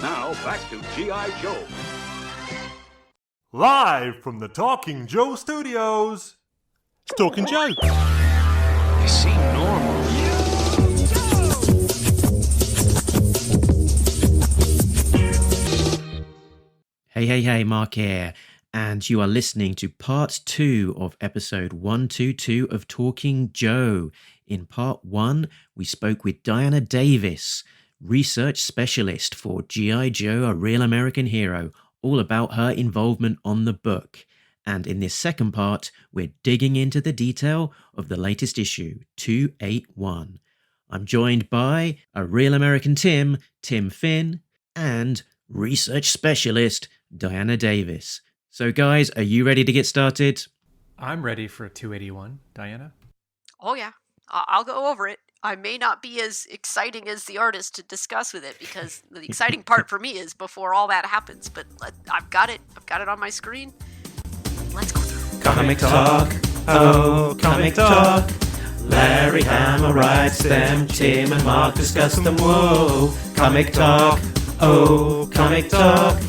Now, back to G.I. Joe. Live from the Talking Joe studios, it's Talking Joe. They seem normal. Hey, Mark here, and you are listening to part 2 of episode 122 of Talking Joe. In part 1, we spoke with Diana Davis, research specialist for G.I. Joe, A Real American Hero, all about her involvement on the book. And in this second part, we're digging into the detail of the latest issue, 281. I'm joined by A Real American Tim Finn, and research specialist Diana Davis. So guys, are you ready to get started? I'm ready for 281, Diana. Oh yeah, I'll go over it. I may not be as exciting as the artist to discuss with it, because the exciting part for me is before all that happens, but I've got it on my screen. Let's go through. Comic talk, oh, comic talk. Larry Hama writes them, Tim and Mark discuss them, whoa. Comic talk, oh, comic talk.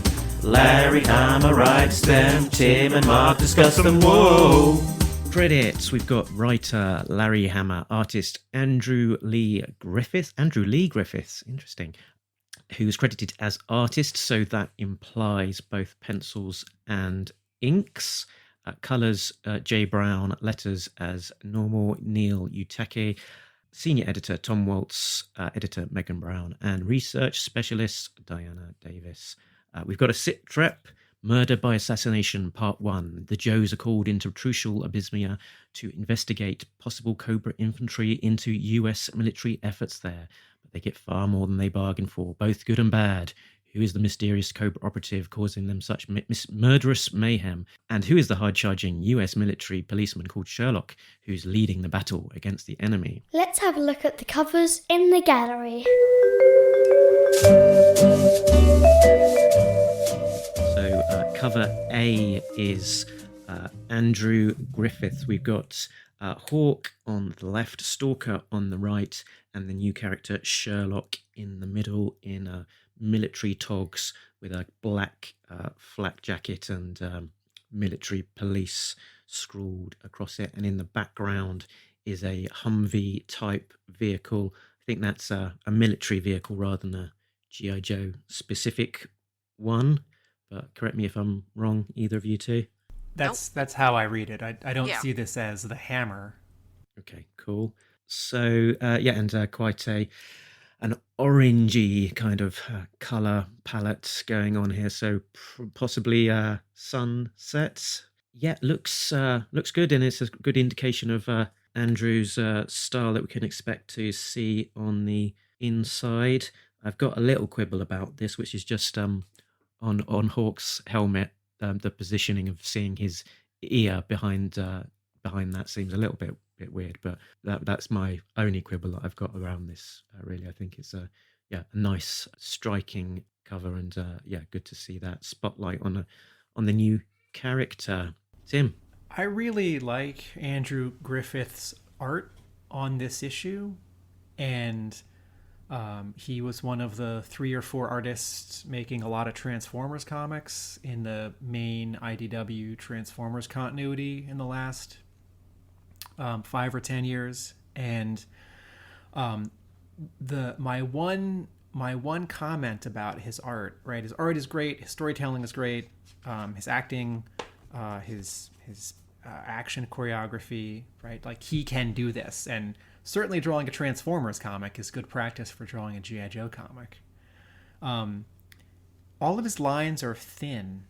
Larry Hama writes them, Tim and Mark discuss them, whoa. Credits, we've got writer Larry Hama, artist Andrew Lee Griffith, interesting, who's credited as artist, so that implies both pencils and inks. Colours, Jay Brown, letters as normal, Neil Utake, senior editor Tom Waltz, editor Megan Brown, and research specialist Diana Davis. We've got a sit rep, Murder by Assassination, Part 1. The Joes are called into Trucial Abysmia to investigate possible Cobra infantry into US military efforts there. But they get far more than they bargained for, both good and bad. Who is the mysterious Cobra operative causing them such murderous mayhem? And who is the hard-charging US military policeman called Sherlock, who's leading the battle against the enemy? Let's have a look at the covers in the gallery. So cover A is Andrew Griffith. We've got Hawk on the left, Stalker on the right, and the new character Sherlock in the middle in military togs with a black flak jacket and military police scrawled across it. And in the background is a Humvee type vehicle. I think that's a military vehicle rather than a G.I. Joe specific one. But correct me if I'm wrong, either of you two. That's how I read it. I don't see this as the hammer. Okay, cool. So and quite an orangey kind of color palette going on here. So possibly sunsets. Yeah, looks good, and it's a good indication of Andrew's style that we can expect to see on the inside. I've got a little quibble about this, which is just on Hawk's helmet, the positioning of seeing his ear behind that seems a little bit weird, but that's my only quibble that I've got around this. Really, I think it's a nice, striking cover, and good to see that spotlight on the new character. Tim, I really like Andrew Griffith's art on this issue, and he was one of the 3 or 4 artists making a lot of Transformers comics in the main IDW Transformers continuity in the last 5 or 10 years. And my one comment about his art, right? His art is great. His storytelling is great. His acting, his action choreography, right? Like, he can do this, and certainly drawing a Transformers comic is good practice for drawing a G.I. Joe comic. All of his lines are thin,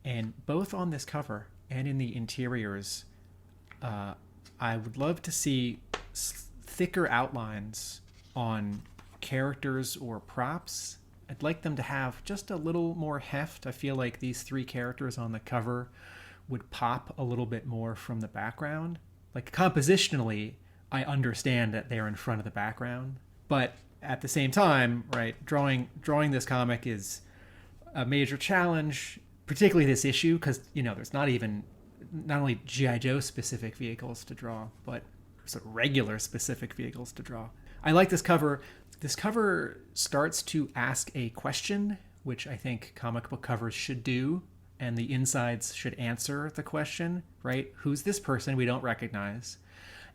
and both on this cover and in the interiors, I would love to see thicker outlines on characters or props. I'd like them to have just a little more heft. I feel like these 3 characters on the cover would pop a little bit more from the background. Like, compositionally, I understand that they're in front of the background, but at the same time, right, drawing this comic is a major challenge, particularly this issue, because, there's not only G.I. Joe specific vehicles to draw, but sort of regular specific vehicles to draw. I like this cover. This cover starts to ask a question, which I think comic book covers should do, and the insides should answer the question, right? Who's this person we don't recognize?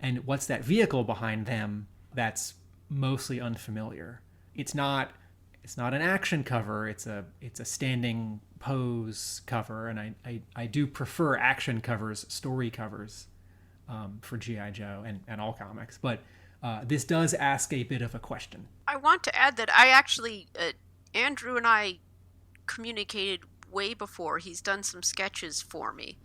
And what's that vehicle behind them that's mostly unfamiliar? It's not an action cover. It's a standing pose cover, and I do prefer action covers, story covers, for G.I. Joe and all comics. But this does ask a bit of a question. I want to add that I actually, Andrew and I communicated way before. He's done some sketches for me.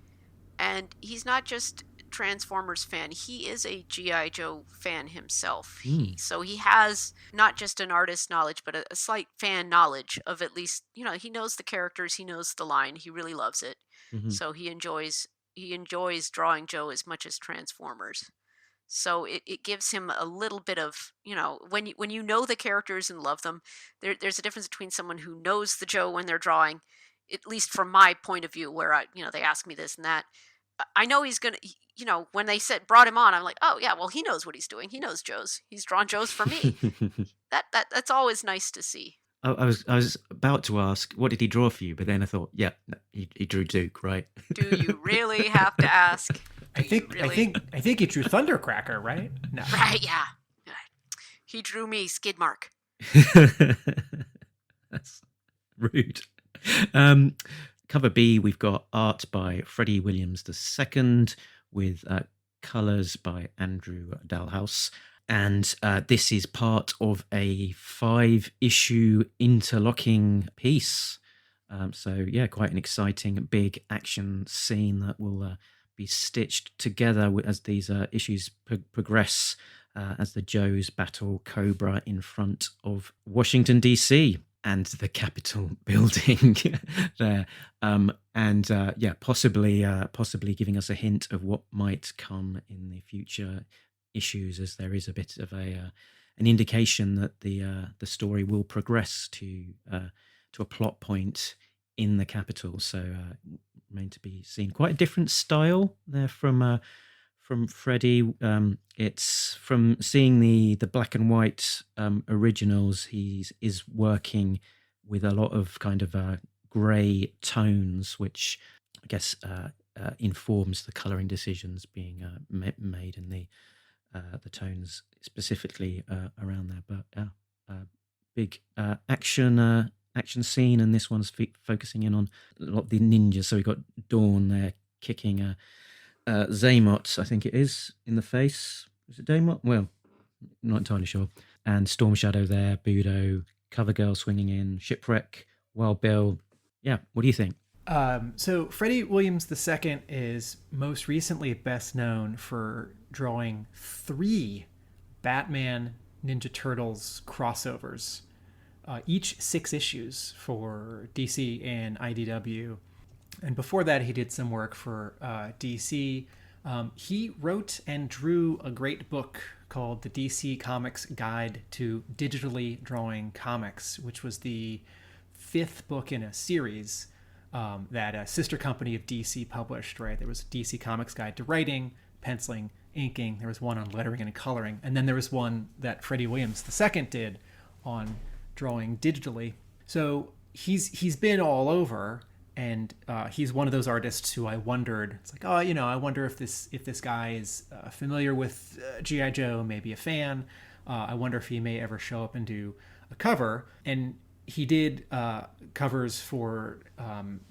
And he's not just Transformers fan. He is a G.I. Joe fan himself. So he has not just an artist knowledge, but a slight fan knowledge of at least, he knows the characters, he knows the line, he really loves it. So he enjoys drawing Joe as much as Transformers. So it gives him a little bit of, when you know the characters and love them, there's a difference between someone who knows the Joe when they're drawing, at least from my point of view, where they ask me this and that. I know he's gonna, when they brought him on, I'm like, oh yeah, well he knows what he's doing. He knows Joe's. He's drawn Joe's for me. That's always nice to see. I was about to ask, what did he draw for you? But then I thought, yeah, no, he drew Duke, right? Do you really have to ask? I think he drew Thundercracker, right? No. Right, yeah. He drew me Skid Mark. That's rude. Cover B, we've got art by Freddie Williams II with colours by Andrew Dalhouse. And this is part of a 5-issue interlocking piece. So, yeah, quite an exciting big action scene that will be stitched together as these issues progress as the Joes battle Cobra in front of Washington, D.C. and the Capitol building there. Possibly giving us a hint of what might come in the future issues, as there is a bit of an indication that the story will progress to a plot point in the Capitol. So remain to be seen. Quite a different style there from Freddie. It's from seeing the black and white originals. He is working with a lot of kind of grey tones, which I guess informs the colouring decisions being made in the tones specifically around there. But big action scene, and this one's focusing in on a lot of the ninjas. So we've got Dawn there kicking Zaymot, I think it is, in the face. Is it Daymot? Well, not entirely sure. And Storm Shadow there, Budo, Covergirl swinging in, Shipwreck, Wild Bill. Yeah, what do you think? So Freddie Williams II is most recently best known for drawing 3 Batman Ninja Turtles crossovers, each 6 issues for DC and IDW. And before that, he did some work for DC. He wrote and drew a great book called The DC Comics Guide to Digitally Drawing Comics, which was the 5th book in a series that a sister company of DC published, right? There was DC Comics Guide to Writing, Penciling, Inking. There was one on lettering and coloring. And then there was one that Freddie Williams II did on drawing digitally. So he's been all over. And he's one of those artists who I wondered, it's like, I wonder if this guy is familiar with G.I. Joe, maybe a fan. I wonder if he may ever show up and do a cover. And he did covers for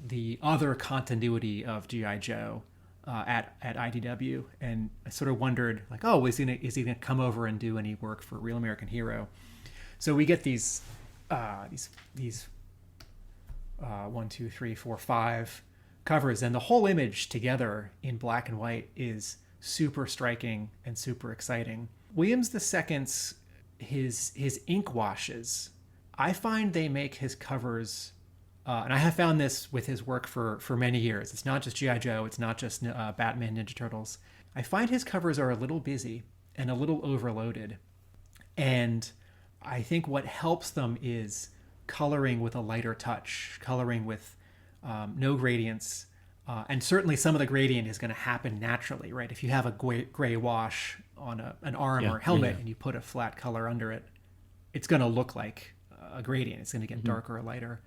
the other continuity of G.I. Joe at IDW. And I sort of wondered, like, is he gonna come over and do any work for Real American Hero? So we get these 1, 2, 3, 4, 5 covers, and the whole image together in black and white is super striking and super exciting. Williams II's his ink washes, I find they make his covers, and I have found this with his work for many years. It's not just G.I. Joe, it's not just Batman Ninja Turtles. I find his covers are a little busy and a little overloaded, and I think what helps them is coloring with a lighter touch, coloring with no gradients, and certainly some of the gradient is going to happen naturally, right? If you have a gray wash, an arm or a helmet and you put a flat color under it, it's going to look like a gradient. It's going to get darker or lighter.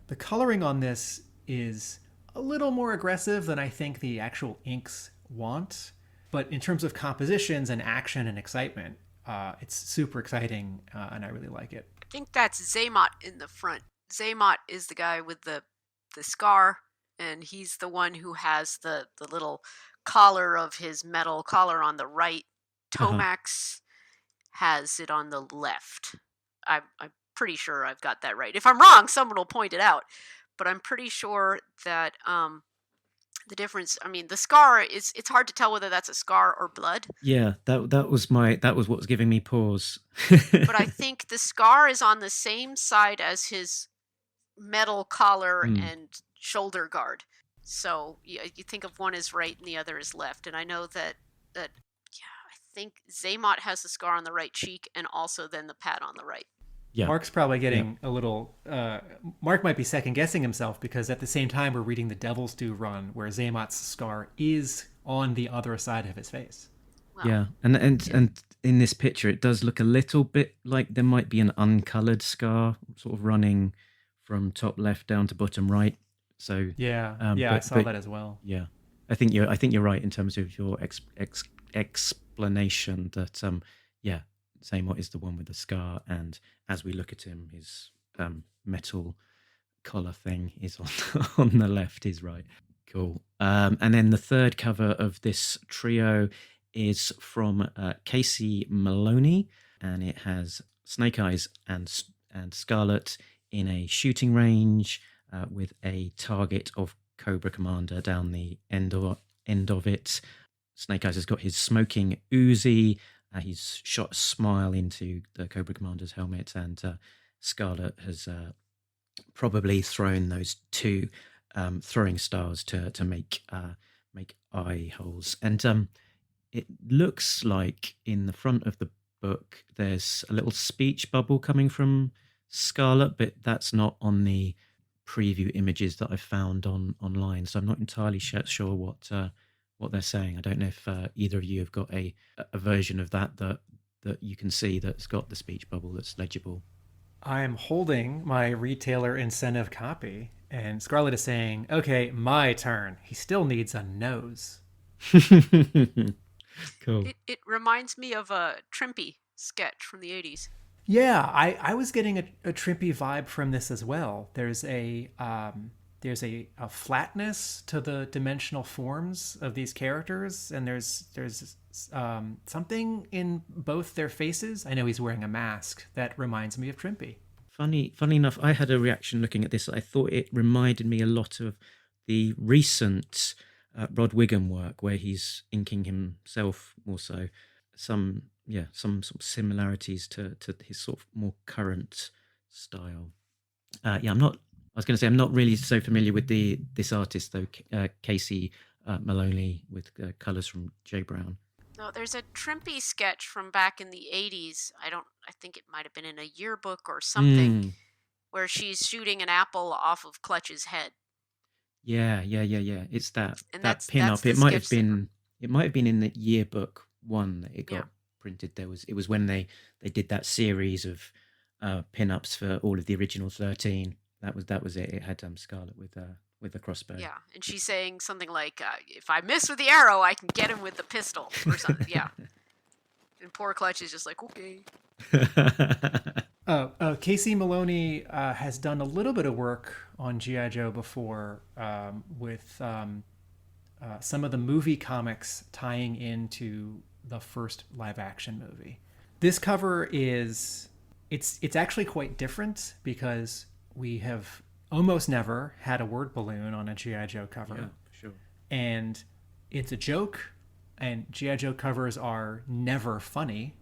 The coloring on this is a little more aggressive than I think the actual inks want. But in terms of compositions and action and excitement, it's super exciting, and I really like it. I think that's Zaymot in the front. Zaymot is the guy with the scar, and he's the one who has the little collar of his metal collar on the right. Tomax has it on the left. I'm pretty sure I've got that right. If I'm wrong, someone will point it out. But I'm pretty sure that the difference, I mean, the scar it's hard to tell whether that's a scar or blood. Yeah, that was what was giving me pause. But I think the scar is on the same side as his metal collar and shoulder guard. So you think of one as right and the other as left. And I know that I think Zaymot has the scar on the right cheek and also then the pad on the right. Yeah. Mark's probably getting a little... Mark might be second-guessing himself because at the same time we're reading the Devil's Due run where Zaymot's scar is on the other side of his face. Wow. Yeah, and in this picture it does look a little bit like there might be an uncolored scar sort of running from top left down to bottom right. So I saw that as well. Yeah, I think you're right in terms of your explanation that Zaymot is the one with the scar, and as we look at him, his metal collar thing is on the left, is right. Cool. And then the third cover of this trio is from Casey Maloney, and it has Snake Eyes and Scarlet in a shooting range with a target of Cobra Commander down the end of it. Snake Eyes has got his smoking Uzi. He's shot a smile into the Cobra Commander's helmet, and Scarlet has probably thrown those two throwing stars to make eye holes. And it looks like in the front of the book there's a little speech bubble coming from Scarlet, but that's not on the preview images that I've found online. So I'm not entirely sure what they're saying. I don't know if either of you have got a version of that you can see that's got the speech bubble that's legible. I am holding my retailer incentive copy, and Scarlet is saying, "Okay, my turn. He still needs a nose." Cool. It reminds me of a Trimpy sketch from the 80s. Yeah, I was getting a Trimpy vibe from this as well. There's a flatness to the dimensional forms of these characters, and there's something in both their faces. I know he's wearing a mask that reminds me of Trimpy. Funny enough, I had a reaction looking at this. I thought it reminded me a lot of the recent Rod Wiggum work where he's inking himself more so. Some sort of similarities to his sort of more current style. I'm not really so familiar with this artist though, Casey Maloney, with colours from Jay Brown. No, there's a Trimpy sketch from back in the 80s. I think it might have been in a yearbook or something, where she's shooting an apple off of Clutch's head. Yeah. It's that That's pin-up. the It might sketch have been in the yearbook one that it got printed. It was when they did that series of pin-ups for all of the original 13. That was it. It had Scarlet with a crossbow. Yeah, and she's saying something like, "If I miss with the arrow, I can get him with the pistol," or something. Yeah. And poor Clutch is just like, "Okay." Casey Maloney has done a little bit of work on G.I. Joe before with some of the movie comics tying into the first live-action movie. This cover it's actually quite different because we have almost never had a word balloon on a G.I. Joe cover. Yeah, sure. And it's a joke, and G.I. Joe covers are never funny.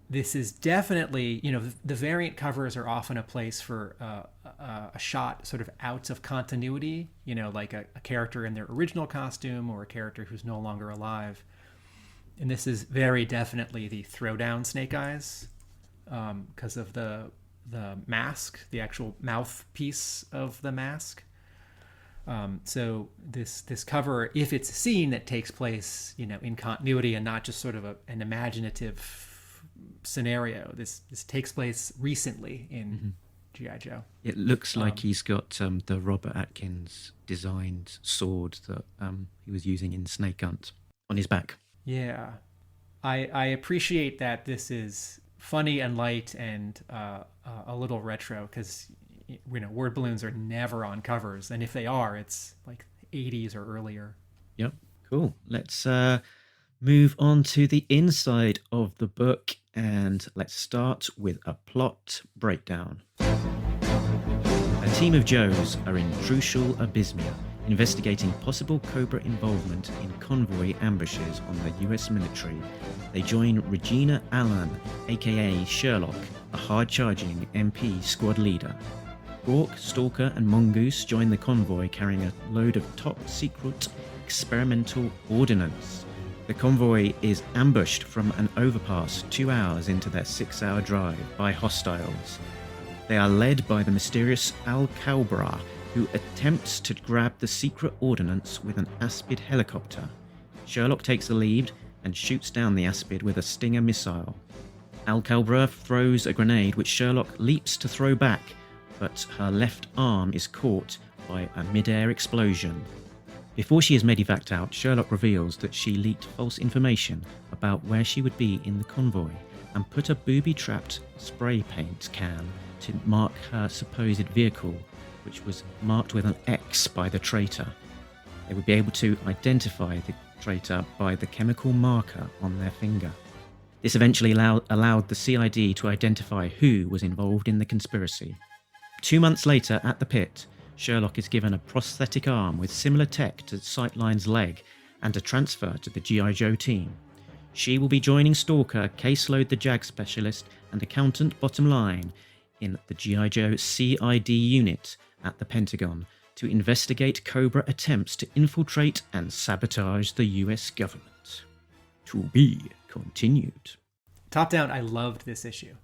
This is definitely, the variant covers are often a place for a shot sort of out of continuity, like a character in their original costume or a character who's no longer alive. And this is very definitely the throwdown Snake Eyes because of the mask, the actual mouthpiece of the mask. So this cover, if it's a scene that takes place, in continuity and not just sort of an imaginative scenario, this takes place recently in G.I. Joe. It looks like he's got the Robert Atkins designed sword that he was using in Snake Hunt on his back. Yeah. I appreciate that this is funny and light and a little retro, because word balloons are never on covers, and if they are, it's like 80s or earlier. Yep, cool. Let's move on to the inside of the book, and let's start with a plot breakdown. A team of Joes are in Trucial Abysmia, investigating possible Cobra involvement in convoy ambushes on the US military. They join Regina Allen, aka Sherlock, a hard-charging MP squad leader. Gork, Stalker, and Mongoose join the convoy carrying a load of top-secret experimental ordnance. The convoy is ambushed from an overpass 2 hours into their 6-hour drive by hostiles. They are led by the mysterious Al-Cobra, who attempts to grab the secret ordnance with an Aspid helicopter. Sherlock takes the lead and shoots down the Aspid with a Stinger missile. Al-Cobra throws a grenade which Sherlock leaps to throw back, but her left arm is caught by a mid-air explosion. Before she is medevaced out, Sherlock reveals that she leaked false information about where she would be in the convoy and put a booby-trapped spray paint can to mark her supposed vehicle, which was marked with an X by the traitor. They would be able to identify the traitor by the chemical marker on their finger. This eventually allowed the CID to identify who was involved in the conspiracy. 2 months later, at the pit, Sherlock is given a prosthetic arm with similar tech to Sightline's leg and a transfer to the G.I. Joe team. She will be joining Stalker, Caseload the JAG specialist, and Accountant Bottom Line in the G.I. Joe CID unit at the Pentagon to investigate Cobra attempts to infiltrate and sabotage the US government. To be continued. Top down, I loved this issue.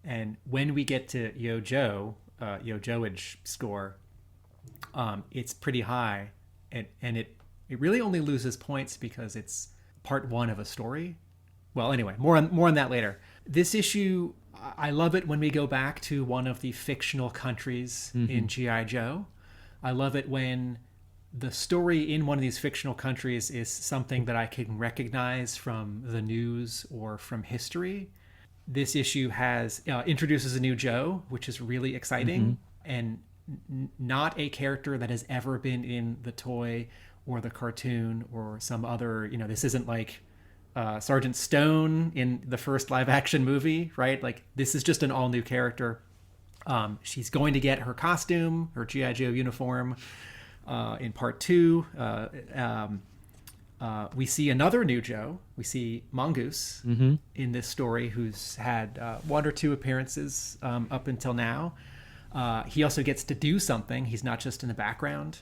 And when we get to Yo Joeage score, it's pretty high, and it really only loses points because it's part one of a story. Well, anyway, more on that later. This issue, I love it when we go back to one of the fictional countries in G.I. Joe. I love it when the story in one of these fictional countries is something that I can recognize from the news or from history. This issue has introduces a new Joe, which is really exciting, and not a character that has ever been in the toy or the cartoon or some other, this isn't like Sergeant Stone in the first live action movie, right? Like, this is just an all new character. She's going to get her costume, her G.I. Joe uniform in part 2. We see another new Joe. We see Mongoose in this story, who's had 1 or 2 appearances up until now. He also gets to do something. He's not just in the background.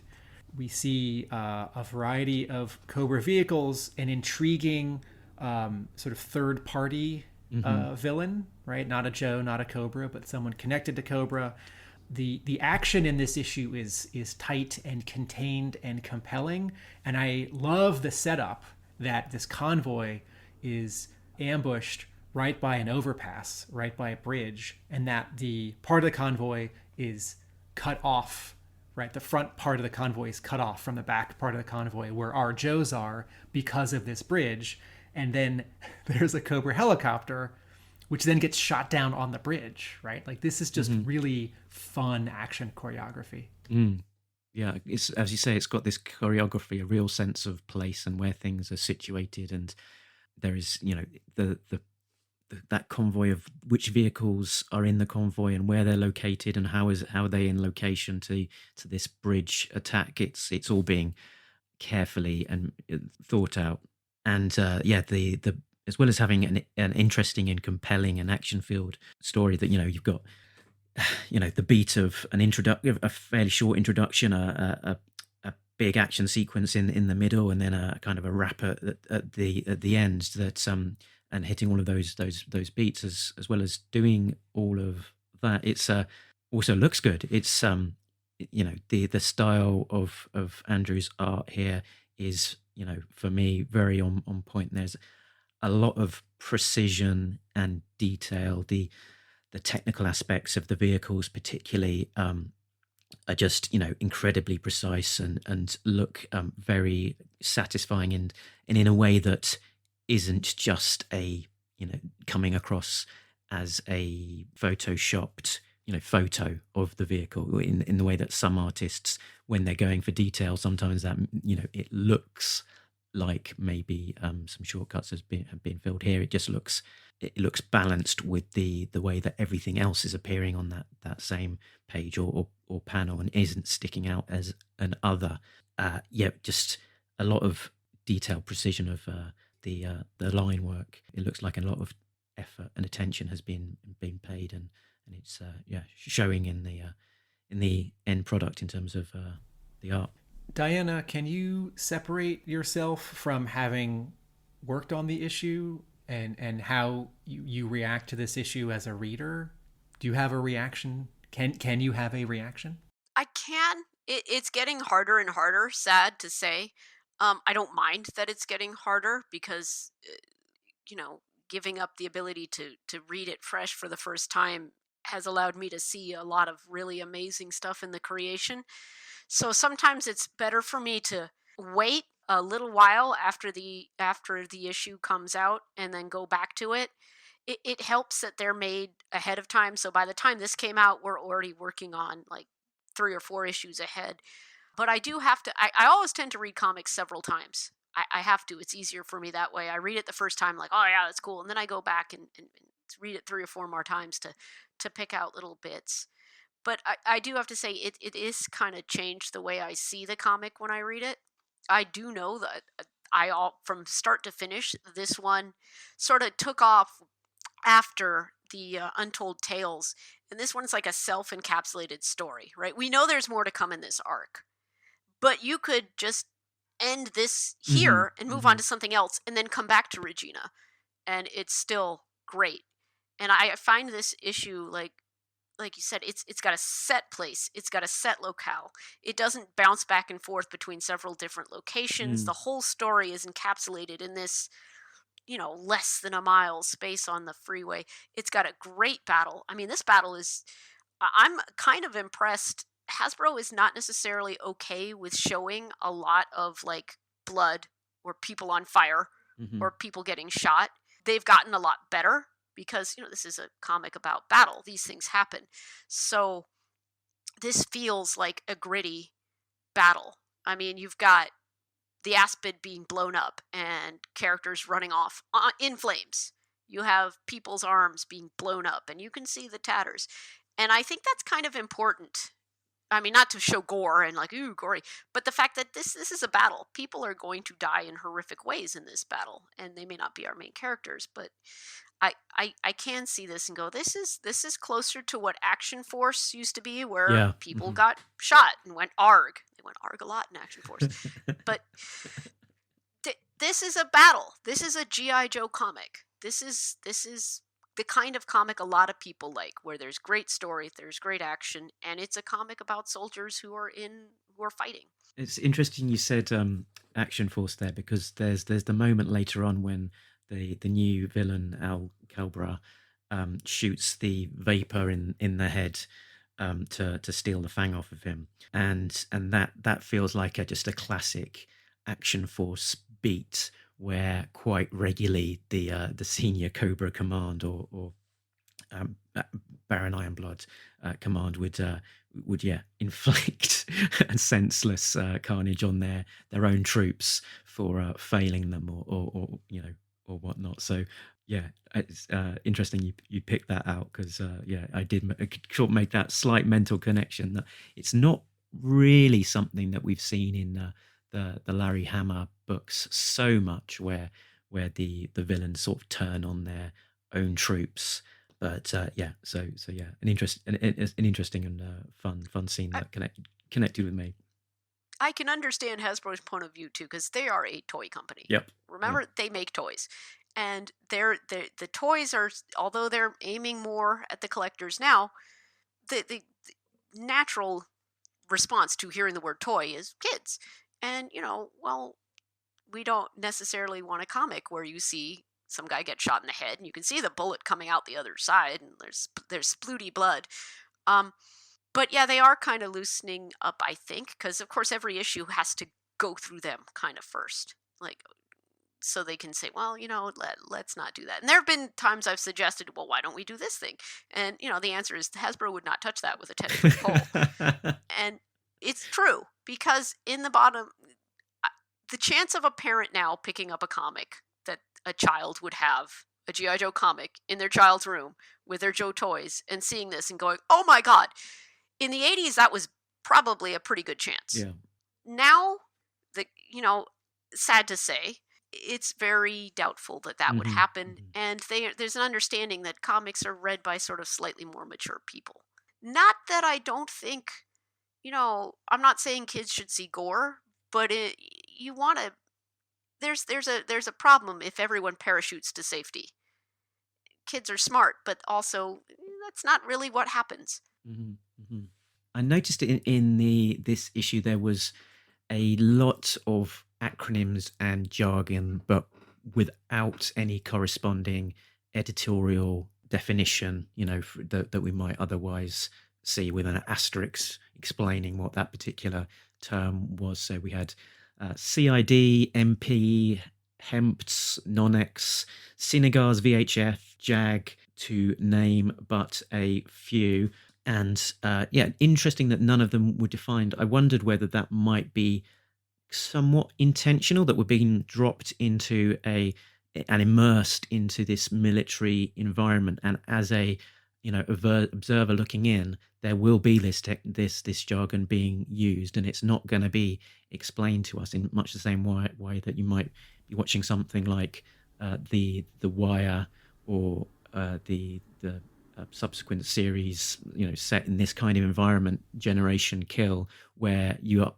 We see a variety of Cobra vehicles, an intriguing sort of third-party villain, right? Not a Joe, not a Cobra, but someone connected to Cobra. The action in this issue is tight and contained and compelling, and I love the setup that this convoy is ambushed right by an overpass, right by a bridge, and that the part of the convoy is cut off, right? The front part of the convoy is cut off from the back part of the convoy where our Joes are because of this bridge, and then there's a Cobra helicopter which then gets shot down on the bridge, right? Like, this is just really fun action choreography. Yeah, it's, as you say, it's got this choreography, a real sense of place and where things are situated, and there is, that convoy of which vehicles are in the convoy and where they're located and how are they in location to this bridge attack. It's all being carefully and thought out, and the as well as having an interesting and compelling and action-filled story that, you've got, the beat of a fairly short introduction, a big action sequence in the middle, and then a kind of a wrap at the end that and hitting all of those beats as well as doing all of that. It's also looks good. It's the style of Andrew's art here is, for me, very on point. There's a lot of precision and detail. The technical aspects of the vehicles, particularly, are just incredibly precise and look very satisfying, and in a way that isn't just coming across as a photoshopped photo of the vehicle in the way that some artists, when they're going for detail, sometimes that it looks like maybe some shortcuts have been filled. Here it looks balanced with the way that everything else is appearing on that same page or panel, and isn't sticking out as an other. Just a lot of detailed precision of the line work. It looks like a lot of effort and attention has been paid, and it's showing in the end product in terms of the art. Diana, can you separate yourself from having worked on the issue and how you react to this issue as a reader? Do you have a reaction? Can you have a reaction? I can. It's getting harder and harder, sad to say. I don't mind that it's getting harder because, giving up the ability to read it fresh for the first time has allowed me to see a lot of really amazing stuff in the creation. So sometimes it's better for me to wait a little while after the issue comes out and then go back to it. It helps that they're made ahead of time. So by the time this came out, we're already working on like 3 or 4 issues ahead. But I do have to, I always tend to read comics several times. I have to. It's easier for me that way. I read it the first time like, oh yeah, that's cool. And then I go back and read it 3 or 4 more times to pick out little bits. But I do have to say it is kind of changed the way I see the comic when I read it. I do know that from start to finish, this one sort of took off after the Untold Tales. And this one's like a self-encapsulated story, right? We know there's more to come in this arc. But you could just end this here and move on to something else and then come back to Regina. And it's still great. And I find this issue, like you said, it's got a set place. It's got a set locale. It doesn't bounce back and forth between several different locations. The whole story is encapsulated in this, less than a mile space on the freeway. It's got a great battle. I mean, this battle is, I'm kind of impressed. Hasbro is not necessarily okay with showing a lot of like blood or people on fire or people getting shot. They've gotten a lot better because, this is a comic about battle. These things happen. So this feels like a gritty battle. I mean, you've got the Aspid being blown up and characters running off in flames. You have people's arms being blown up and you can see the tatters. And I think that's kind of important. I mean, not to show gore and like, ooh, gory, but the fact that this is a battle. People are going to die in horrific ways in this battle, and they may not be our main characters, but I can see this and go, this is closer to what Action Force used to be, where people got shot and went ARG. They went ARG a lot in Action Force. But this is a battle. This is a G.I. Joe comic. This is the kind of comic a lot of people like, where there's great story, there's great action, and it's a comic about soldiers who are fighting. It's interesting you said Action Force there, because there's the moment later on when the new villain Al Kelbra shoots the vapor in the head to steal the fang off of him, and that feels like just a classic Action Force beat, where quite regularly the senior Cobra Command or Baron Ironblood Command would inflict senseless carnage on their own troops for failing them or whatnot. So it's interesting you picked that out, because I could sort of make that slight mental connection that it's not really something that we've seen in the Larry Hama books so much, where the villains sort of turn on their own troops. But so an interesting and fun scene that connected with me. I can understand Hasbro's point of view too, because they are a toy company. Yep. Remember, they make toys, and the toys are, although they're aiming more at the collectors now, the natural response to hearing the word toy is kids. And, well, we don't necessarily want a comic where you see some guy get shot in the head and you can see the bullet coming out the other side and there's splooty blood. But yeah, they are kind of loosening up, I think, because of course every issue has to go through them kind of first. Like, so they can say, well, let's not do that. And there have been times I've suggested, well, why don't we do this thing? And, the answer is Hasbro would not touch that with a 10-foot pole. And it's true, because in the bottom, the chance of a parent now picking up a comic that a child would have, a G.I. Joe comic, in their child's room with their Joe toys and seeing this and going, oh my God. In the 80s, that was probably a pretty good chance. Yeah. Now, sad to say, it's very doubtful that would happen. And there's an understanding that comics are read by sort of slightly more mature people. Not that I don't think, I'm not saying kids should see gore, but there's a problem if everyone parachutes to safety. Kids are smart, but also that's not really what happens. I noticed in this issue there was a lot of acronyms and jargon, but without any corresponding editorial definition, that we might otherwise see with an asterisk explaining what that particular term was. So we had CID, MP, HEMPTS, NONEX, Synagars, VHF, JAG, to name but a few. And interesting that none of them were defined. I wondered whether that might be somewhat intentional, that we're being dropped into and immersed into this military environment, and as a observer looking in, there will be this jargon being used, and it's not going to be explained to us in much the same way that you might be watching something like the Wire or the subsequent series, set in this kind of environment, Generation Kill, where you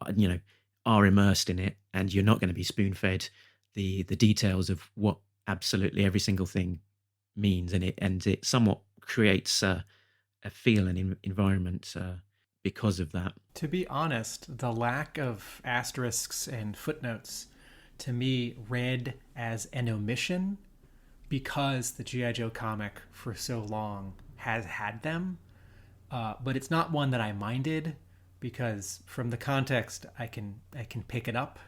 are immersed in it, and you're not going to be spoon-fed the details of what absolutely every single thing means, and it somewhat creates a feel and environment because of that. To be honest, the lack of asterisks and footnotes to me read as an omission, because the G.I. Joe comic for so long has had them, but it's not one that I minded, because from the context I can pick it up,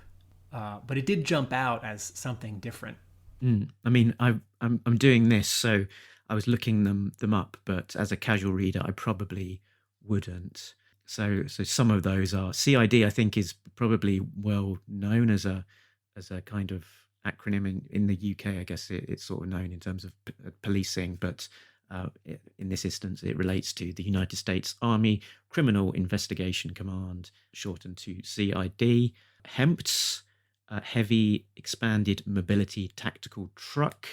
but it did jump out as something different. I mean, I'm doing this, so I was looking them up, but as a casual reader, I probably wouldn't. So some of those are CID. I think is probably well known as a kind of acronym in the UK. I guess it's sort of known in terms of policing, but in this instance, it relates to the United States Army Criminal Investigation Command, shortened to CID. HEMPTS, Heavy Expanded Mobility Tactical Truck.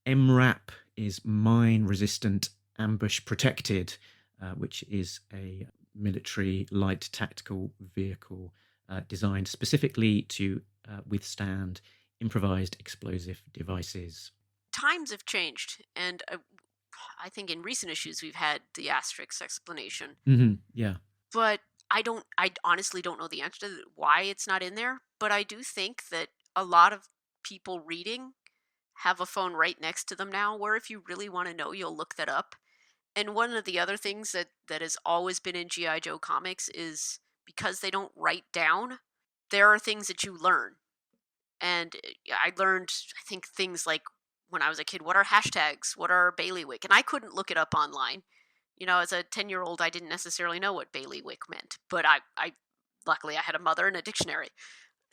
MRAP is Mine Resistant Ambush Protected, which is a military light tactical vehicle designed specifically to withstand improvised explosive devices. Times have changed, and I think in recent issues we've had the asterisk explanation. Yeah. But I honestly don't know the answer to why it's not in there, but I do think that a lot of people reading have a phone right next to them now, where if you really want to know, you'll look that up. And one of the other things that has always been in G.I. Joe comics is, because they don't write down, there are things that you learn. And I learned, I think, things like, when I was a kid, what are hashtags? What are bailiwick? And I couldn't look it up online. As a 10-year-old, I didn't necessarily know what bailiwick meant. But I luckily, I had a mother and a dictionary.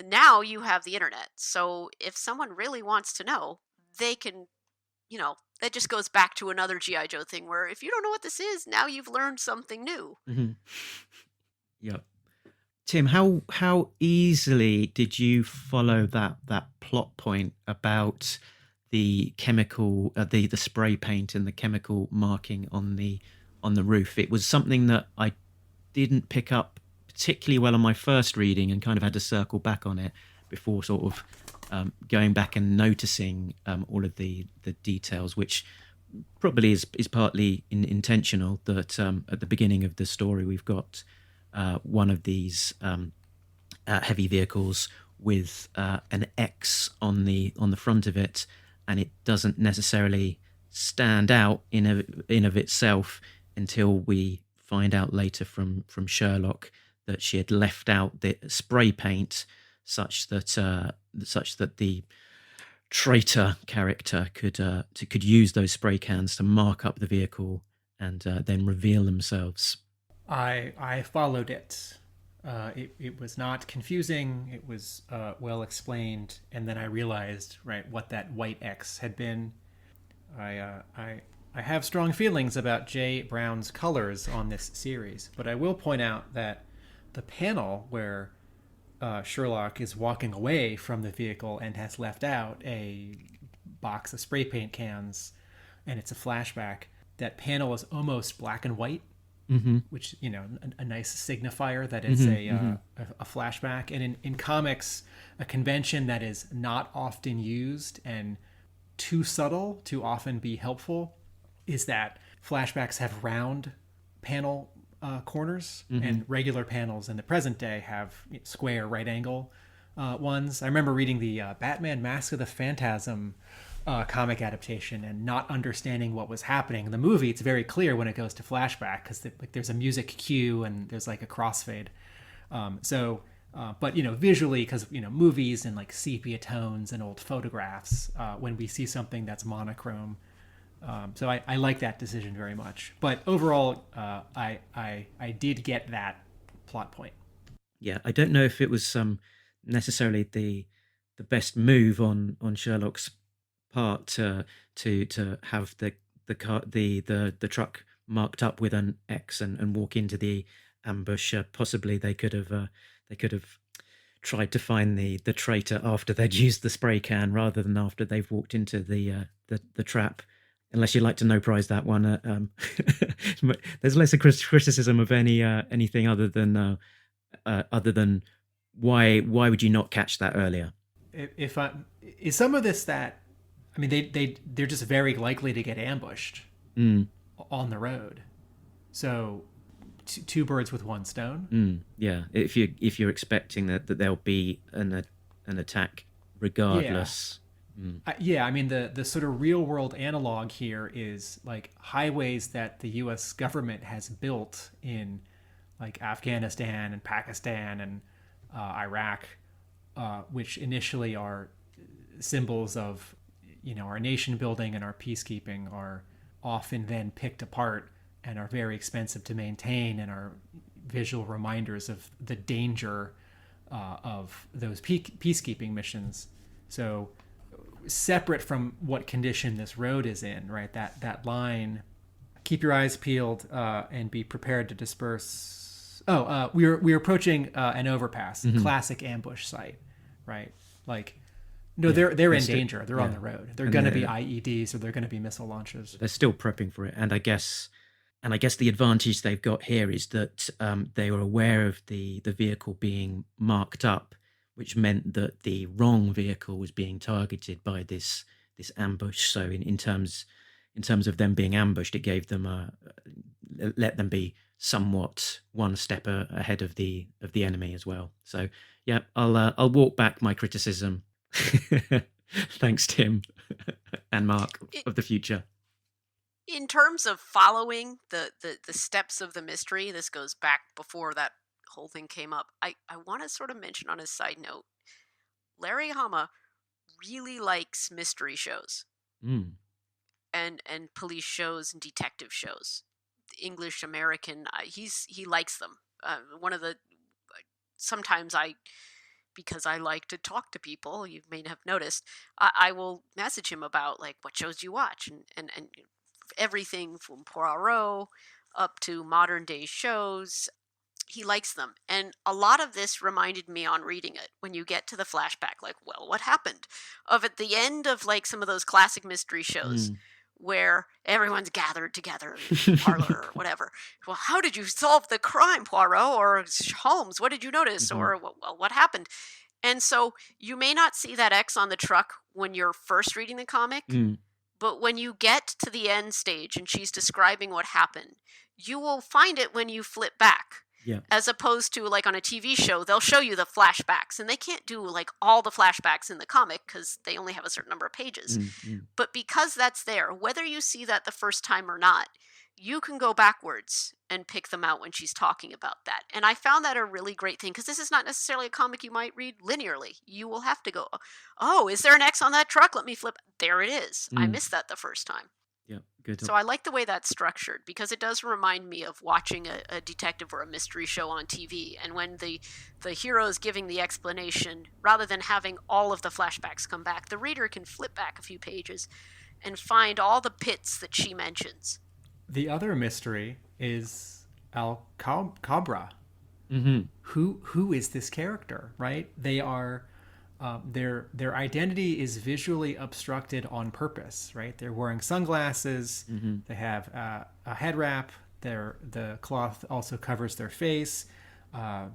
Now you have the internet. So if someone really wants to know, they can, that just goes back to another G.I. Joe thing, where if you don't know what this is, now you've learned something new. Yep. Tim, how easily did you follow that plot point about the chemical, the spray paint and the chemical marking on the roof? It was something that I didn't pick up particularly well on my first reading, and kind of had to circle back on it before sort of going back and noticing all of the details, which probably is partly intentional. That at the beginning of the story we've got one of these heavy vehicles with an X on the front of it, and it doesn't necessarily stand out in of itself until we find out later from Sherlock that she had left out the spray paint such that the traitor character could use those spray cans to mark up the vehicle and then reveal themselves. I followed it. It was not confusing. It was well explained, and then I realized what that white X had been. I have strong feelings about J. Brown's colors on this series, but I will point out that the panel where Sherlock is walking away from the vehicle and has left out a box of spray paint cans, and it's a flashback. That panel is almost black and white, which, a nice signifier that it's a flashback. And in comics, a convention that is not often used and too subtle to often be helpful is that flashbacks have round panel corners, and regular panels in the present day have square right angle ones. I remember reading the Batman Mask of the Phantasm comic adaptation and not understanding what was happening. In the movie, it's very clear when it goes to flashback because there's a music cue and there's a crossfade. But visually, because movies and sepia tones and old photographs, when we see something that's monochrome. So I like that decision very much. But overall, I did get that plot point. Yeah, I don't know if it was necessarily the best move on Sherlock's part to have the truck marked up with an X and walk into the ambush. Possibly they could have tried to find the traitor after they'd used the spray can rather than after they've walked into the trap. Unless you'd like to no prize that one, there's less a criticism of anything other than why would you not catch that earlier? Is some of this that, I mean, they're just very likely to get ambushed on the road, so two birds with one stone. Yeah, if you're expecting that there'll be an attack regardless. Yeah. I mean, the sort of real world analog here is highways that the U.S. government has built in Afghanistan and Pakistan and Iraq, which initially are symbols of our nation building and our peacekeeping, are often then picked apart and are very expensive to maintain and are visual reminders of the danger of those peacekeeping missions. So separate from what condition this road is in, right? That line, keep your eyes peeled and be prepared to disperse. We're approaching an overpass, classic ambush site, right? They're in danger. They're on the road. They're going to be IEDs or they're going to be missile launches. They're still prepping for it, and I guess the advantage they've got here is that they were aware of the vehicle being marked up, which meant that the wrong vehicle was being targeted by this ambush. So in terms of them being ambushed, it gave them let them be somewhat one step ahead of the enemy as well. So yeah, I'll walk back my criticism. Thanks, Tim and Mark of the future. In terms of following the steps of the mystery, this goes back before that whole thing came up. I want to sort of mention on a side note, Larry Hama really likes mystery shows and police shows and detective shows. English American, he likes them. Sometimes because I like to talk to people, you may have noticed, I will message him about what shows you watch and everything from Poirot up to modern day shows. He likes them. And a lot of this reminded me on reading it when you get to the flashback, what happened? Of at the end of some of those classic mystery shows where everyone's gathered together in a parlor or whatever. Well, how did you solve the crime, Poirot or Holmes? What did you notice? Or, well, what happened? And so you may not see that X on the truck when you're first reading the comic, but when you get to the end stage and she's describing what happened, you will find it when you flip back. Yeah. As opposed to like on a TV show, they'll show you the flashbacks, and they can't do like all the flashbacks in the comic because they only have a certain number of pages. But because that's there, whether you see that the first time or not, you can go backwards and pick them out when she's talking about that. And I found that a really great thing, because this is not necessarily a comic you might read linearly. You will have to go, oh, is there an X on that truck? Let me flip. There it is. I missed that the first time. Yeah, good. So I like the way that's structured, because it does remind me of watching a detective or a mystery show on TV. And when the hero is giving the explanation, rather than having all of the flashbacks come back, the reader can flip back a few pages and find all the pits that she mentions. The other mystery is Cobra. Who is this character, right? They are... their identity is visually obstructed on purpose, right? They're wearing sunglasses. They have a head wrap. The cloth also covers their face.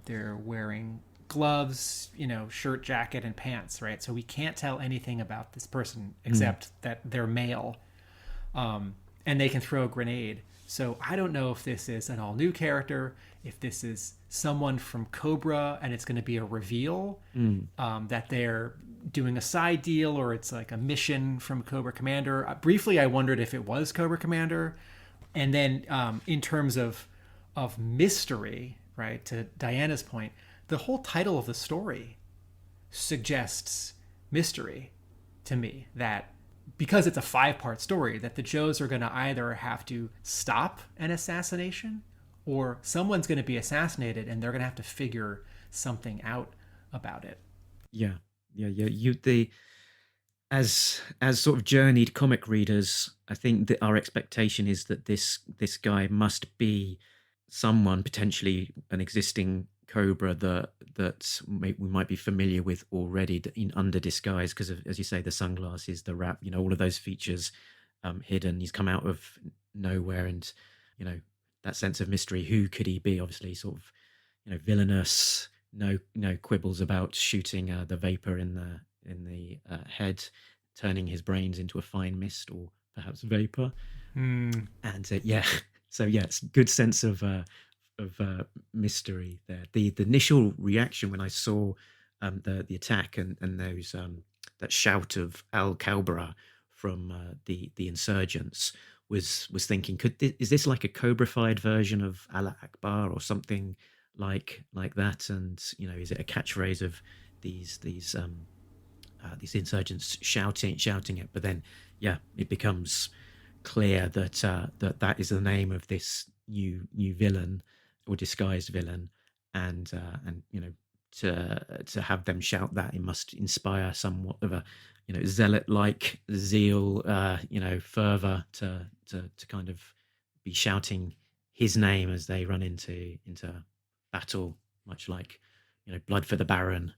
They're wearing gloves, shirt, jacket, and pants, right? So we can't tell anything about this person except that they're male, and they can throw a grenade. So I don't know if this is an all-new character, if this is someone from Cobra and it's going to be a reveal that they're doing a side deal, or it's like a mission from Cobra Commander. Briefly, I wondered if it was Cobra Commander. And then in terms of mystery, right, to Diana's point, the whole title of the story suggests mystery to me, that because it's a 5-part story, that the Joes are going to either have to stop an assassination, or someone's going to be assassinated and they're going to have to figure something out about it. Yeah. As sort of journeyed comic readers, I think that our expectation is that this guy must be someone, potentially an existing Cobra that we might be familiar with already, under disguise, because of, as you say, the sunglasses, the wrap, all of those features hidden. He's come out of nowhere, and that sense of mystery. Who could he be? Obviously, sort of villainous. No quibbles about shooting the vapor in the head, turning his brains into a fine mist or perhaps vapor. And so it's good sense of mystery there. The initial reaction when I saw the attack and those that shout of Al Cobra from the insurgents was thinking, is this like a Cobra-fied version of Allah Akbar or something like that? And is it a catchphrase of these insurgents shouting it? But then it becomes clear that that is the name of this new villain or disguised villain, and to have them shout that, it must inspire somewhat of a zealot-like zeal, fervor to kind of be shouting his name as they run into battle, much like Blood for the Baron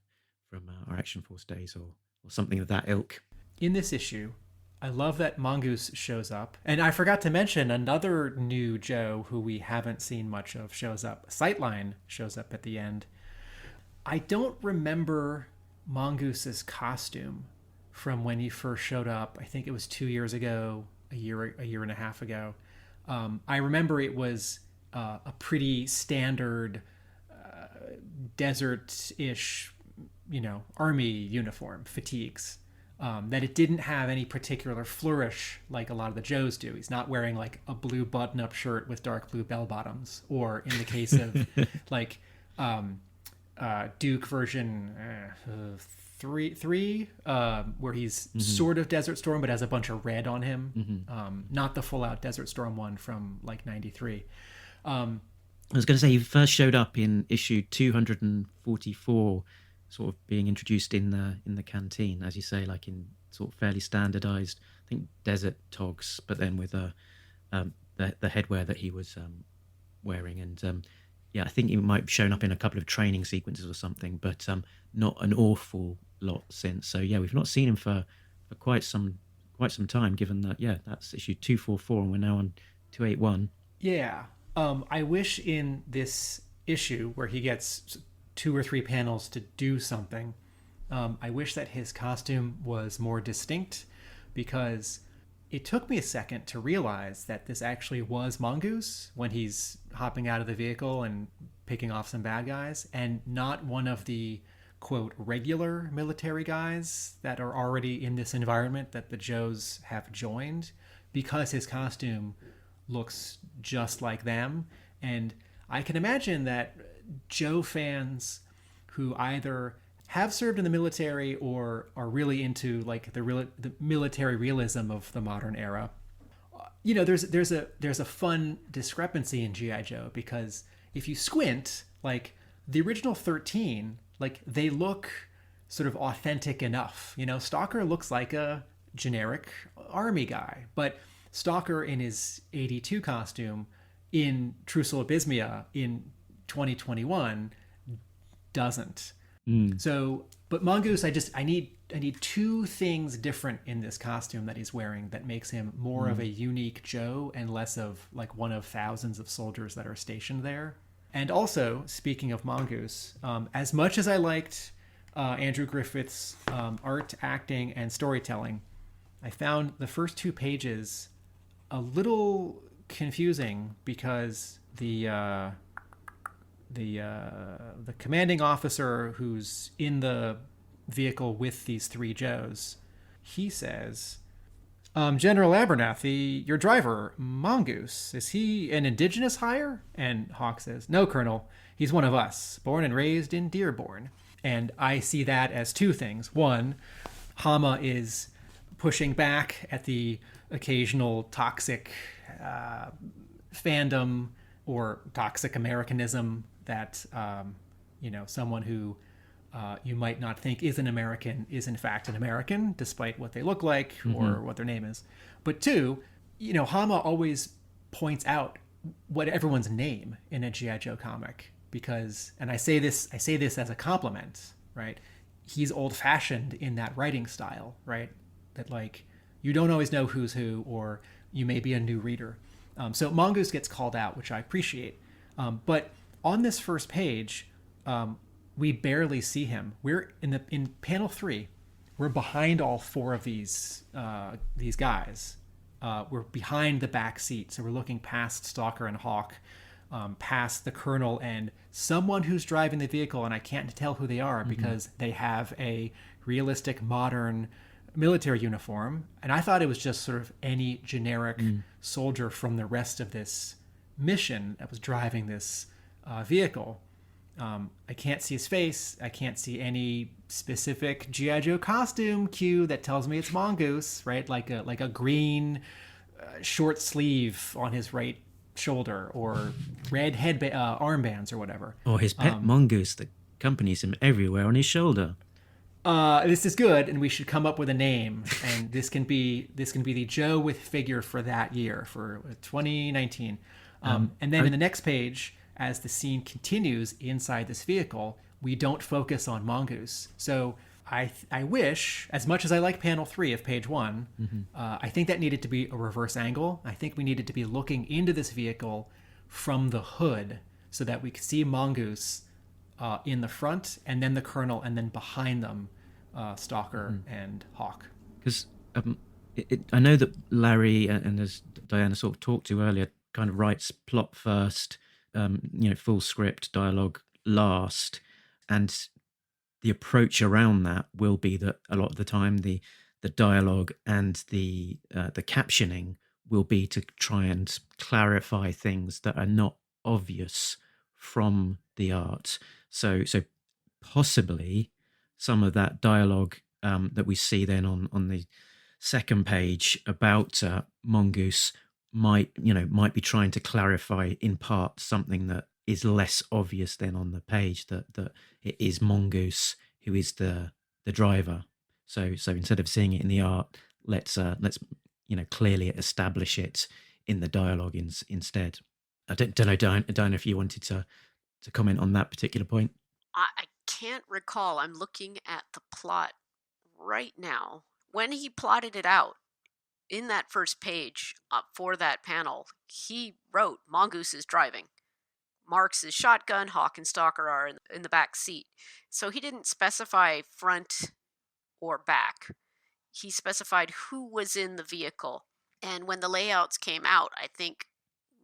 from our Action Force days, or something of that ilk. In this issue, I love that Mongoose shows up. And I forgot to mention another new Joe who we haven't seen much of shows up. Sightline shows up at the end. I don't remember Mongoose's costume from when he first showed up. I think it was 2 years ago, a year and a half ago. I remember it was a pretty standard desert-ish, army uniform, fatigues. That it didn't have any particular flourish like a lot of the Joes do. He's not wearing like a blue button-up shirt with dark blue bell bottoms, or in the case of like Duke version 3, where he's sort of Desert Storm but has a bunch of red on him. Not the full-out Desert Storm one from like 93. I was going to say, he first showed up in issue 244, sort of being introduced in the canteen, as you say, like in sort of fairly standardized, I think, desert togs, but then with the headwear that he was wearing. And I think he might have shown up in a couple of training sequences or something, but not an awful lot since. So we've not seen him for quite some time, given that that's issue 244 and we're now on 281. I wish in this issue where he gets 2 or 3 panels to do something, I wish that his costume was more distinct, because it took me a second to realize that this actually was Mongoose when he's hopping out of the vehicle and picking off some bad guys, and not one of the quote regular military guys that are already in this environment that the Joes have joined, because his costume looks just like them. And I can imagine that Joe fans who either have served in the military or are really into like the military realism of the modern era, you know, there's a fun discrepancy in GI Joe, because if you squint, like the original 13, like they look sort of authentic enough. You know, Stalker looks like a generic army guy, but Stalker in his 82 costume in Trussel Abysmia in 2021 doesn't. So, but Mongoose, I need two things different in this costume that he's wearing that makes him more of a unique Joe and less of like one of thousands of soldiers that are stationed there. And also, speaking of Mongoose, as much as I liked Andrew Griffith's art, acting, and storytelling, I found the first 2 pages a little confusing, because the commanding officer who's in the vehicle with these 3 Joes, he says, General Abernathy, your driver, Mongoose, is he an indigenous hire? And Hawk says, no, Colonel, he's one of us, born and raised in Dearborn. And I see that as 2 things. One, Hama is pushing back at the occasional toxic fandom or toxic Americanism that, you know, someone who you might not think is an American is in fact an American, despite what they look like or what their name is. But 2, you know, Hama always points out what everyone's name in a G.I. Joe comic, because, and I say this as a compliment, right? He's old-fashioned in that writing style, right? That like you don't always know who's who, or you may be a new reader. So Mongoose gets called out, which I appreciate. But on this first page, we barely see him. We're in panel 3. We're behind all 4 of these guys. We're behind the back seat, so we're looking past Stalker and Hawk, past the Colonel and someone who's driving the vehicle, and I can't tell who they are because they have a realistic modern military uniform, and I thought it was just sort of any generic soldier from the rest of this mission that was driving this vehicle. I can't see his face. I can't see any specific G.I. Joe costume cue that tells me it's Mongoose, right? Like a green short sleeve on his right shoulder, or red armbands or whatever. Or his pet Mongoose that accompanies him everywhere on his shoulder. This is good, and we should come up with a name. And this can be the Joe with figure for that year, for 2019. And then in the next page, as the scene continues inside this vehicle, we don't focus on Mongoose. So I wish, as much as I like panel 3 of page 1, I think that needed to be a reverse angle. I think we needed to be looking into this vehicle from the hood so that we could see Mongoose in the front, and then the Colonel, and then behind them, Stalker and Hawk. Because I know that Larry, and as Diana sort of talked to earlier, kind of writes plot first, full script, dialogue last, and the approach around that will be that a lot of the time the dialogue and the captioning will be to try and clarify things that are not obvious from the art. So possibly some of that dialogue that we see then on the second page about Mongoose might be trying to clarify in part something that is less obvious then on the page, that it is Mongoose who is the driver. So instead of seeing it in the art, let's clearly establish it in the dialogue instead. I don't know, Diana, if you wanted to comment on that particular point. I can't recall. I'm looking at the plot right now. When he plotted it out in that first page for that panel, he wrote Mongoose is driving. Marks is shotgun, Hawk and Stalker are in the back seat. So he didn't specify front or back. He specified who was in the vehicle. And when the layouts came out, I think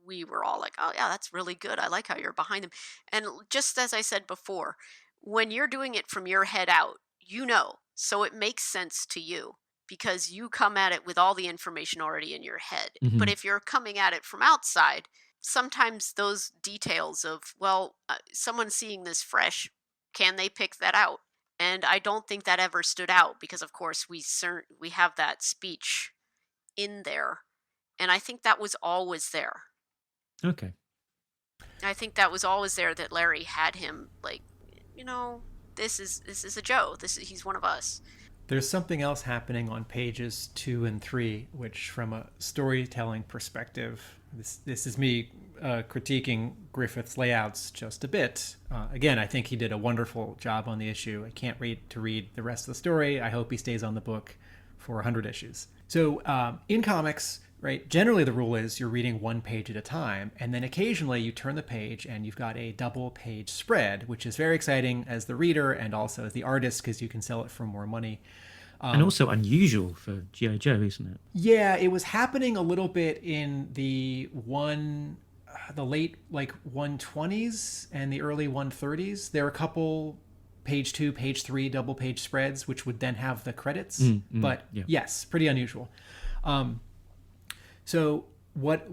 we were all like, oh yeah, that's really good. I like how you're behind them. And just as I said before, when you're doing it from your head out, so it makes sense to you because you come at it with all the information already in your head. But if you're coming at it from outside, sometimes those details of, well, someone seeing this fresh, can they pick that out? And I don't think that ever stood out because, of course, we have that speech in there, and I think that was always there. Okay. I think that was always there, that Larry had him like, this is a Joe. He's one of us. There's something else happening on pages 2 and 3, which, from a storytelling perspective, this is me critiquing Griffith's layouts just a bit. Again, I think he did a wonderful job on the issue. I can't wait to read the rest of the story. I hope he stays on the book for 100 issues. So in comics, right, generally the rule is you're reading one page at a time, and then occasionally you turn the page and you've got a double page spread, which is very exciting as the reader and also as the artist because you can sell it for more money. And also unusual for G.I. Joe, isn't it? Yeah, it was happening a little bit in the late 120s and the early 130s. There were a couple page 2, page 3 double page spreads, which would then have the credits. But yeah. Yes, pretty unusual. So what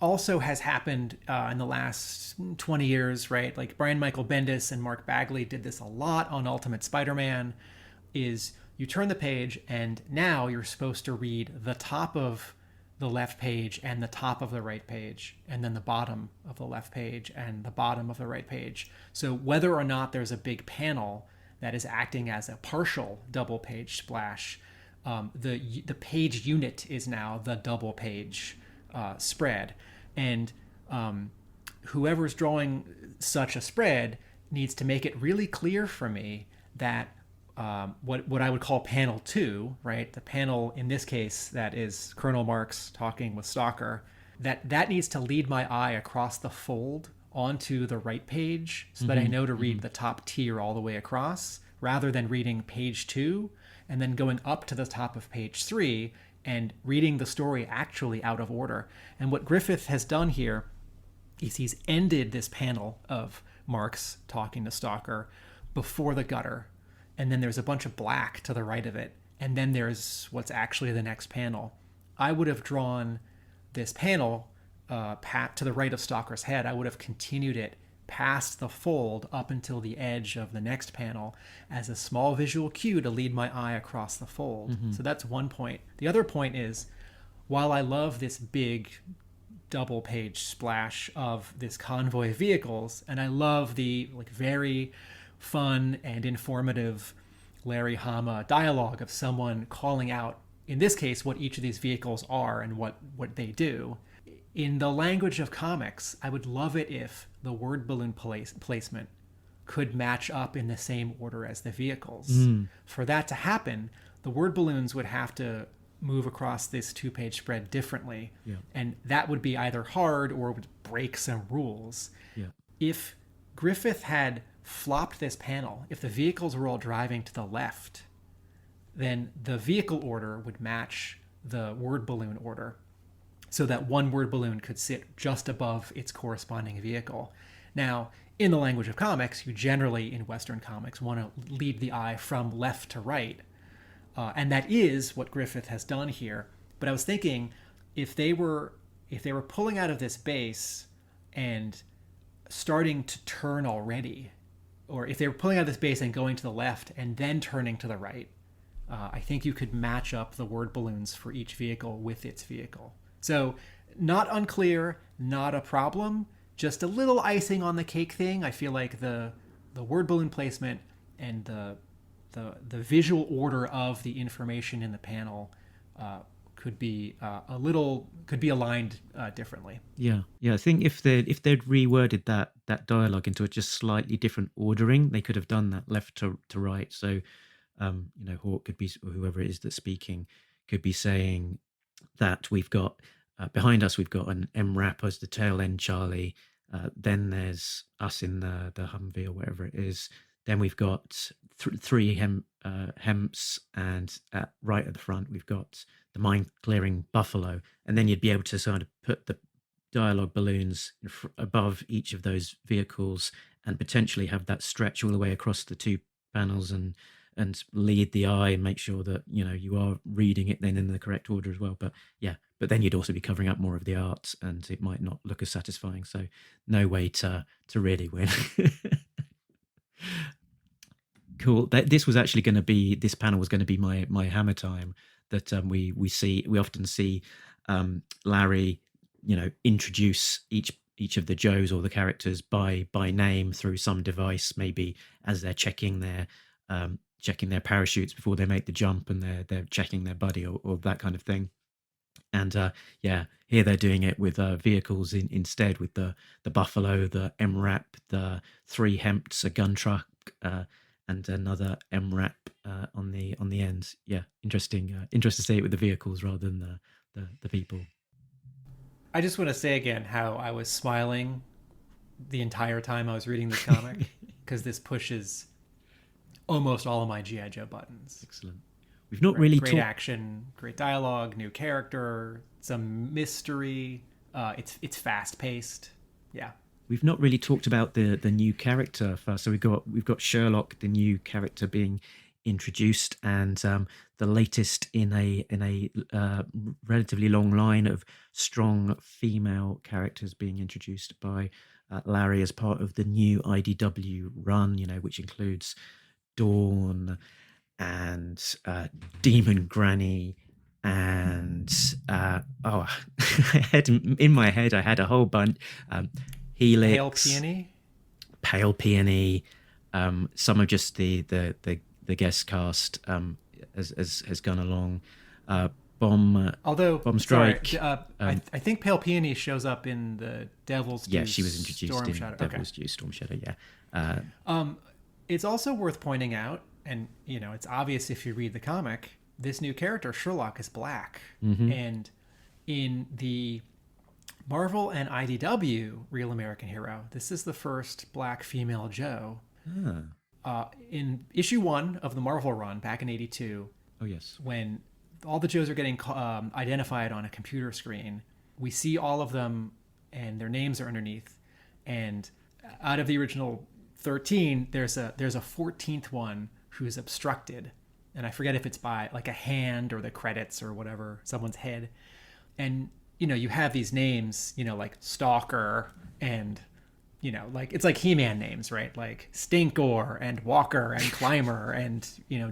also has happened in the last 20 years, right? Like Brian Michael Bendis and Mark Bagley did this a lot on Ultimate Spider-Man, is you turn the page and now you're supposed to read the top of the left page and the top of the right page, and then the bottom of the left page and the bottom of the right page. So whether or not there's a big panel that is acting as a partial double page splash, the page unit is now the double page spread. And whoever's drawing such a spread needs to make it really clear for me that what I would call panel 2, right? The panel in this case that is Colonel Marks talking with Stalker, that needs to lead my eye across the fold onto the right page so that I know to read the top tier all the way across, rather than reading page 2 and then going up to the top of page 3 and reading the story actually out of order. And what Griffith has done here is he's ended this panel of Marks talking to Stalker before the gutter, and then there's a bunch of black to the right of it, and then there's what's actually the next panel. I would have drawn this panel to the right of Stalker's head. I would have continued it past the fold up until the edge of the next panel as a small visual cue to lead my eye across the fold. So that's one point. The other point is, while I love this big double page splash of this convoy of vehicles, and I love the very fun and informative Larry Hama dialogue of someone calling out, in this case, what each of these vehicles are and what they do. In the language of comics, I would love it if the word balloon placement could match up in the same order as the vehicles. For that to happen, the word balloons would have to move across this 2-page spread differently. And that would be either hard or would break some rules. If Griffith had flopped this panel, if the vehicles were all driving to the left, then the vehicle order would match the word balloon order, so that one word balloon could sit just above its corresponding vehicle. Now, in the language of comics, you generally, in Western comics, want to lead the eye from left to right. And that is what Griffith has done here. But I was thinking, if they were pulling out of this base and starting to turn already, or if they were pulling out of this base and going to the left and then turning to the right, I think you could match up the word balloons for each vehicle with its vehicle. So not unclear, not a problem, just a little icing on the cake thing. I feel like the word balloon placement and the visual order of the information in the panel could be aligned differently. Yeah. I think if they'd reworded that dialogue into a just slightly different ordering, they could have done that left to right. So, Hawk could be, or whoever it is that's speaking, could be saying that we've got behind us, we've got an MRAP as the tail end Charlie. Then there's us in the Humvee or whatever it is. Then we've got three Hemps, and right at the front we've got the mine clearing Buffalo. And then you'd be able to sort of put the dialogue balloons above each of those vehicles, and potentially have that stretch all the way across the two panels and lead the eye and make sure that you are reading it then in the correct order as well. But then you'd also be covering up more of the art, and it might not look as satisfying. So no way to really win. Cool. This was actually going to be, this panel was going to be my hammer time. That we often see Larry, introduce each of the Joes or the characters by name through some device, maybe as they're checking their parachutes before they make the jump, and they're checking their buddy or that kind of thing. And here they're doing it with vehicles instead, with the Buffalo, the MRAP, the 3 Hempts, a gun truck, and another MRAP on the end. Yeah, interesting to see it with the vehicles rather than the people. I just want to say again how I was smiling the entire time I was reading this comic, because this pushes almost all of my G.I. Joe buttons. Excellent. We've not really great action, great dialogue, new character, some mystery. It's fast paced. Yeah. We've not really talked about the new character first. So we've got Sherlock, the new character being introduced, and the latest in a relatively long line of strong female characters being introduced by Larry as part of the new IDW run. which includes Dawn and Demon Granny, and I had in my head I had a whole bunch. Helix, Pale Peony, some of just the guest cast has gone along. Bomb Strike. Sorry, I think Pale Peony shows up in the Devil's Due. Yeah, she was introduced Storm in Shadow. Devil's Due Storm Shadow. Yeah. It's also worth pointing out, and it's obvious if you read the comic, this new character Sherlock is black, and in the Marvel and IDW Real American Hero, this is the first black female Joe. In issue 1 of the Marvel run back in '82, oh yes, when all the Joes are getting identified on a computer screen, we see all of them and their names are underneath. And out of the original 13, there's a 14th one who's obstructed, and I forget if it's by like a hand or the credits or whatever, someone's head. And you have these names, like Stalker and, like it's like He-Man names, right? Like Stinkor and Walker and Climber and,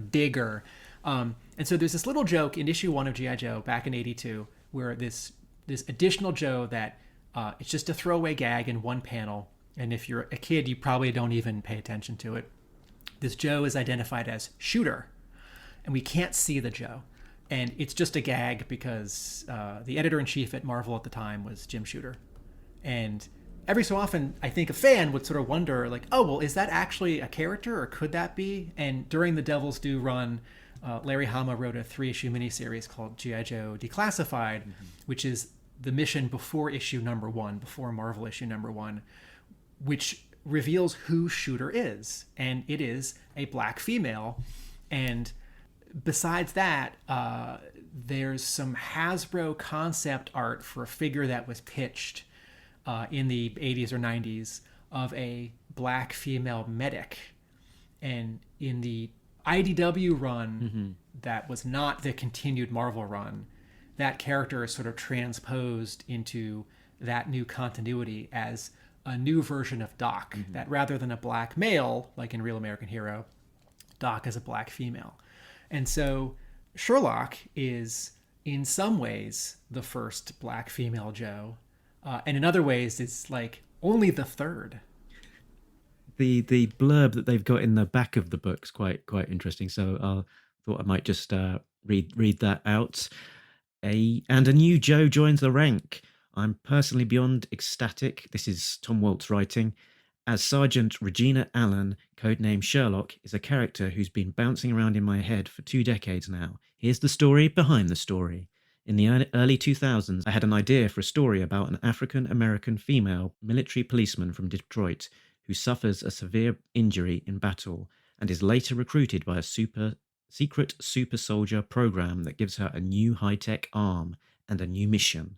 Digger. And so there's this little joke in issue 1 of G.I. Joe back in '82 where this additional Joe that it's just a throwaway gag in one panel. And if you're a kid, you probably don't even pay attention to it. This Joe is identified as Shooter, and we can't see the Joe. And it's just a gag because the editor-in-chief at Marvel at the time was Jim Shooter. And every so often, I think a fan would sort of wonder, like, oh, well, is that actually a character, or could that be? And during the Devil's Due run, Larry Hama wrote a 3-issue miniseries called G.I. Joe Declassified, which is the mission before issue number 1, before Marvel issue number 1, which reveals who Shooter is. And it is a black female. And besides that, there's some Hasbro concept art for a figure that was pitched in the 80s or 90s of a black female medic. And in the IDW run, that was not the continued Marvel run, that character is sort of transposed into that new continuity as a new version of Doc, that rather than a black male, like in Real American Hero, Doc is a black female. And so Sherlock is, in some ways, the first black female Joe. And in other ways, it's like only the third. The blurb that they've got in the back of the book's quite interesting. So I thought I might just read that out. And a new Joe joins the rank. I'm personally beyond ecstatic. This is Tom Waltz writing. As Sergeant Regina Allen, codename Sherlock, is a character who's been bouncing around in my head for 2 decades now. Here's the story behind the story. In the early 2000s, I had an idea for a story about an African-American female military policeman from Detroit who suffers a severe injury in battle and is later recruited by a secret super soldier program that gives her a new high-tech arm and a new mission.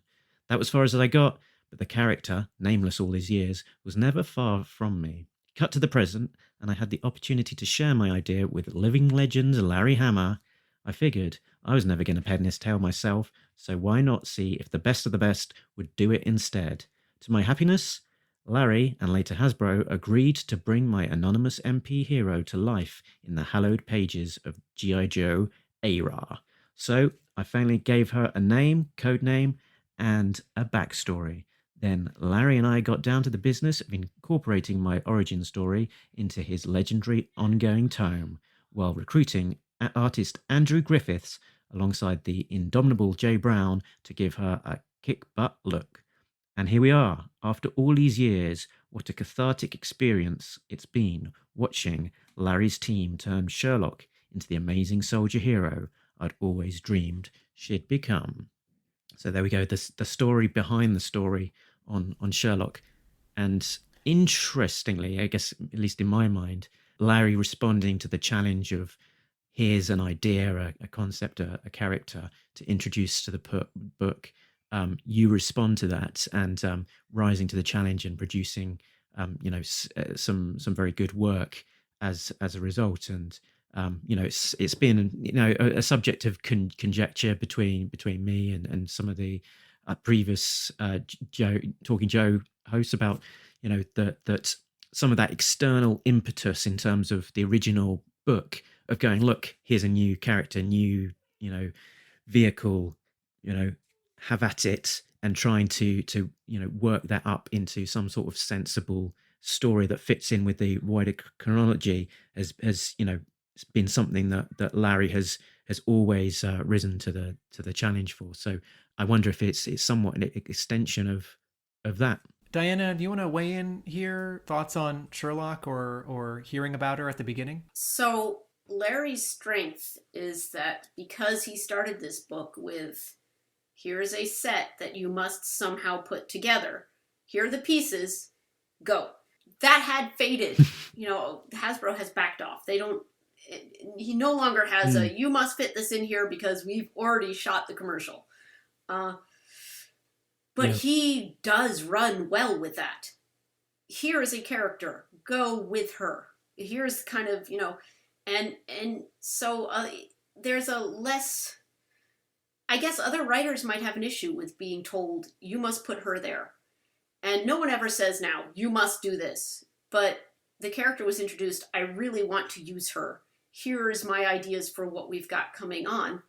That was as far as I got, but the character, nameless all these years, was never far from me. Cut to the present, and I had the opportunity to share my idea with Living Legend Larry Hama. I figured I was never going to pen this tale myself, so why not see if the best of the best would do it instead? To my happiness, Larry and later Hasbro agreed to bring my anonymous MP hero to life in the hallowed pages of G.I. Joe ARAH. So I finally gave her a name, codename, and a backstory. Then Larry and I got down to the business of incorporating my origin story into his legendary ongoing tome, while recruiting artist Andrew Griffiths alongside the indomitable Jay Brown to give her a kick-butt look. And here we are, after all these years. What a cathartic experience it's been watching Larry's team turn Sherlock into the amazing soldier hero I'd always dreamed she'd become. So there we go, the story behind the story on Sherlock. And interestingly, I guess, at least in my mind, Larry responding to the challenge of here's an idea, a concept, a character to introduce to the book. You respond to that and rising to the challenge and producing, some very good work as a result. And it's been a subject of conjecture between me and some of the previous Talking Joe hosts about that some of that external impetus in terms of the original book of going, look, here's a new character, new vehicle, have at it, and trying to work that up into some sort of sensible story that fits in with the wider chronology has been something that Larry has always risen to the challenge for. So I wonder if it's somewhat an extension of that. Diana, do you want to weigh in here? Thoughts on Sherlock or hearing about her at the beginning? So Larry's strength is that because he started this book with, here's a set that you must somehow put together. Here are the pieces. Go. That had faded. Hasbro has backed off. He no longer has you must fit this in here because we've already shot the commercial. But he does run well with that. Here is a character. Go with her. Here's kind of, and so there's a less, I guess other writers might have an issue with being told, you must put her there. And no one ever says now, you must do this. But the character was introduced, I really want to use her. Here's my ideas for what we've got coming on.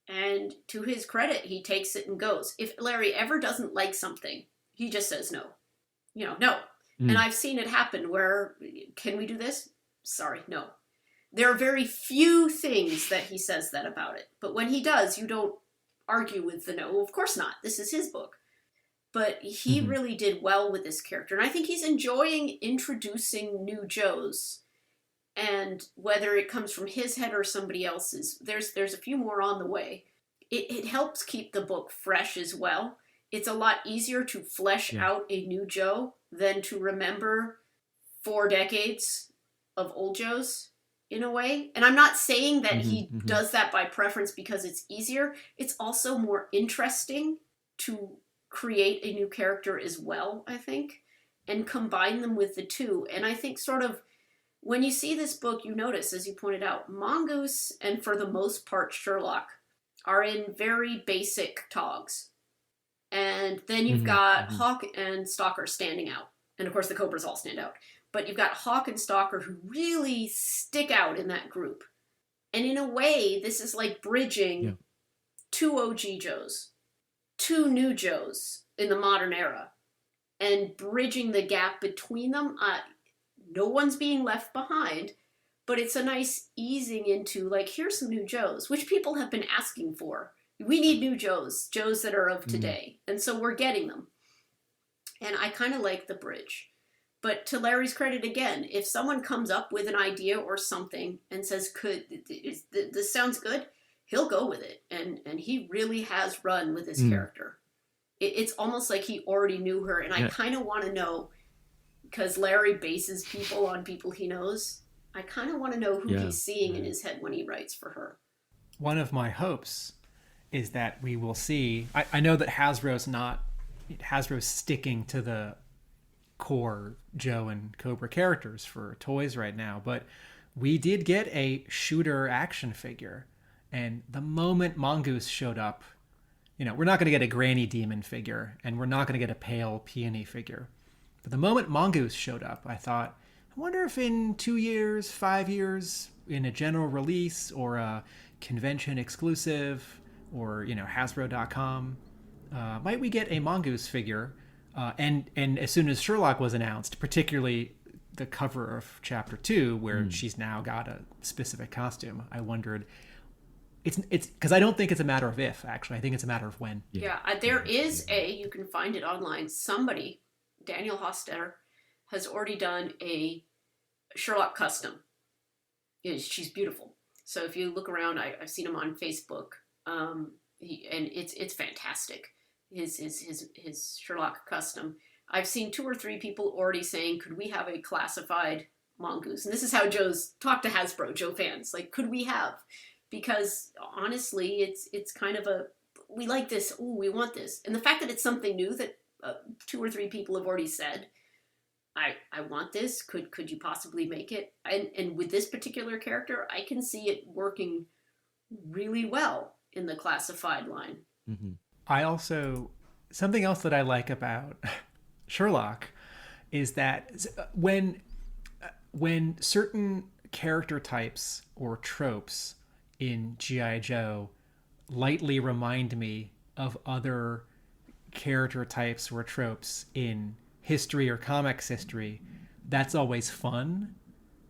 And to his credit, he takes it and goes. If Larry ever doesn't like something, he just says no. No. And I've seen it happen where, can we do this? Sorry, no. There are very few things that he says that about it. But when he does, you don't argue with the no. Of course not. This is his book. But he really did well with this character. And I think he's enjoying introducing new Joes. And whether it comes from his head or somebody else's, there's a few more on the way. It helps keep the book fresh as well. It's a lot easier to flesh out a new Joe than to remember 4 decades of old Joes, in a way. And I'm not saying that he does that by preference because it's easier. It's also more interesting to create a new character as well, I think, and combine them with the two. And I think sort of, when you see this book, you notice, as you pointed out, Mongoose and for the most part Sherlock are in very basic togs. And then you've got Hawk and Stalker standing out. And of course the Cobras all stand out. But you've got Hawk and Stalker who really stick out in that group. And in a way, this is like bridging 2 OG Joes, 2 new Joes in the modern era, and bridging the gap between them. No one's being left behind, but it's a nice easing into, like, here's some new Joes, which people have been asking for. We need new Joes that are of today. And so we're getting them. And I kind of like the bridge. But to Larry's credit again, if someone comes up with an idea or something and says, this sounds good, he'll go with it. And he really has run with this character. It's almost like he already knew her. And I kind of want to know, because Larry bases people on people he knows, I kind of want to know who he's seeing in his head when he writes for her. One of my hopes is that we will see, I know that Hasbro's not Hasbro's sticking to the core Joe and Cobra characters for toys right now, but we did get a shooter action figure, and the moment Mongoose showed up, we're not going to get a Granny Demon figure, and we're not going to get a Pale Peony figure. But the moment Mongoose showed up, I thought, I wonder if in 2 years, 5 years, in a general release or a convention exclusive or, Hasbro.com, might we get a Mongoose figure? And as soon as Sherlock was announced, particularly the cover of Chapter 2, where she's now got a specific costume, I wondered, it's because I don't think it's a matter of if, actually. I think it's a matter of when. Yeah, there is you can find it online. Somebody, Daniel Hostetter, has already done a Sherlock custom. She's beautiful. So if you look around, I've seen him on Facebook, and it's fantastic. His Sherlock custom. I've seen 2 or 3 people already saying, could we have a classified Mongoose? And this is how Joe's talked to Hasbro, Joe fans. Like, could we have? Because honestly, it's kind of we like this. Ooh, we want this. And the fact that it's something new that 2 or 3 people have already said, I want this. Could you possibly make it? And with this particular character, I can see it working really well in the classified line. Mm-hmm. I also, something else that I like about Sherlock is that when certain character types or tropes in G.I. Joe lightly remind me of other character types or tropes in history or comics history, that's always fun.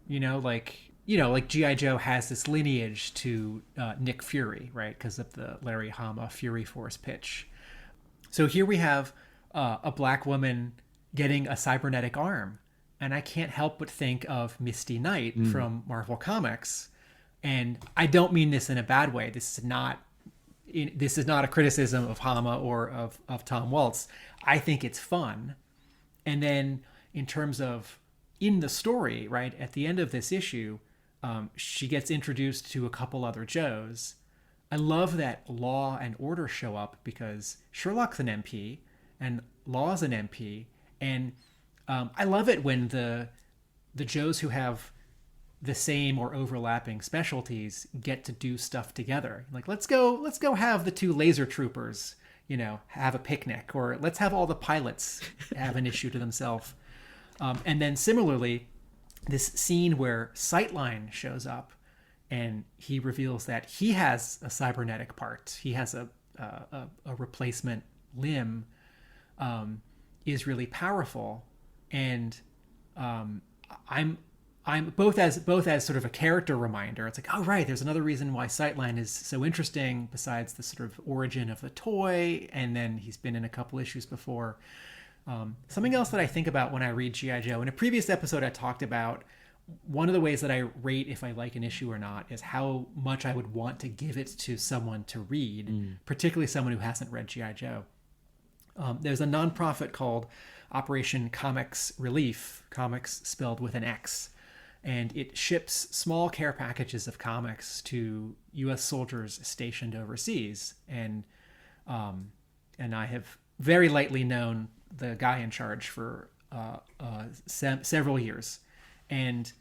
Like G.I. Joe has this lineage to Nick Fury, right? Because of the Larry Hama Fury Force pitch. So here we have a black woman getting a cybernetic arm. And I can't help but think of Misty Knight from Marvel Comics. And I don't mean this in a bad way. This is not a criticism of Hama or of Tom Waltz. I think it's fun. And then in terms of in the story, right, at the end of this issue, she gets introduced to a couple other Joes. I love that Law and Order show up because Sherlock's an MP and Law's an MP. And I love it when the Joes who have the same or overlapping specialties get to do stuff together. Like, let's go have the 2 laser troopers, have a picnic, or let's have all the pilots have an issue to themselves. And then similarly, this scene where Sightline shows up and he reveals that he has a cybernetic part. He has a replacement limb, is really powerful. And I'm both as sort of a character reminder. It's like, oh right, there's another reason why Sightline is so interesting besides the sort of origin of the toy, and then he's been in a couple issues before. Something else that I think about when I read G.I. Joe, in a previous episode I talked about one of the ways that I rate if I like an issue or not is how much I would want to give it to someone to read, particularly someone who hasn't read G.I. Joe. There's a nonprofit called Operation Comics Relief, comics spelled with an X, and it ships small care packages of comics to U.S. soldiers stationed overseas. And I have very lightly known the guy in charge for several years. And,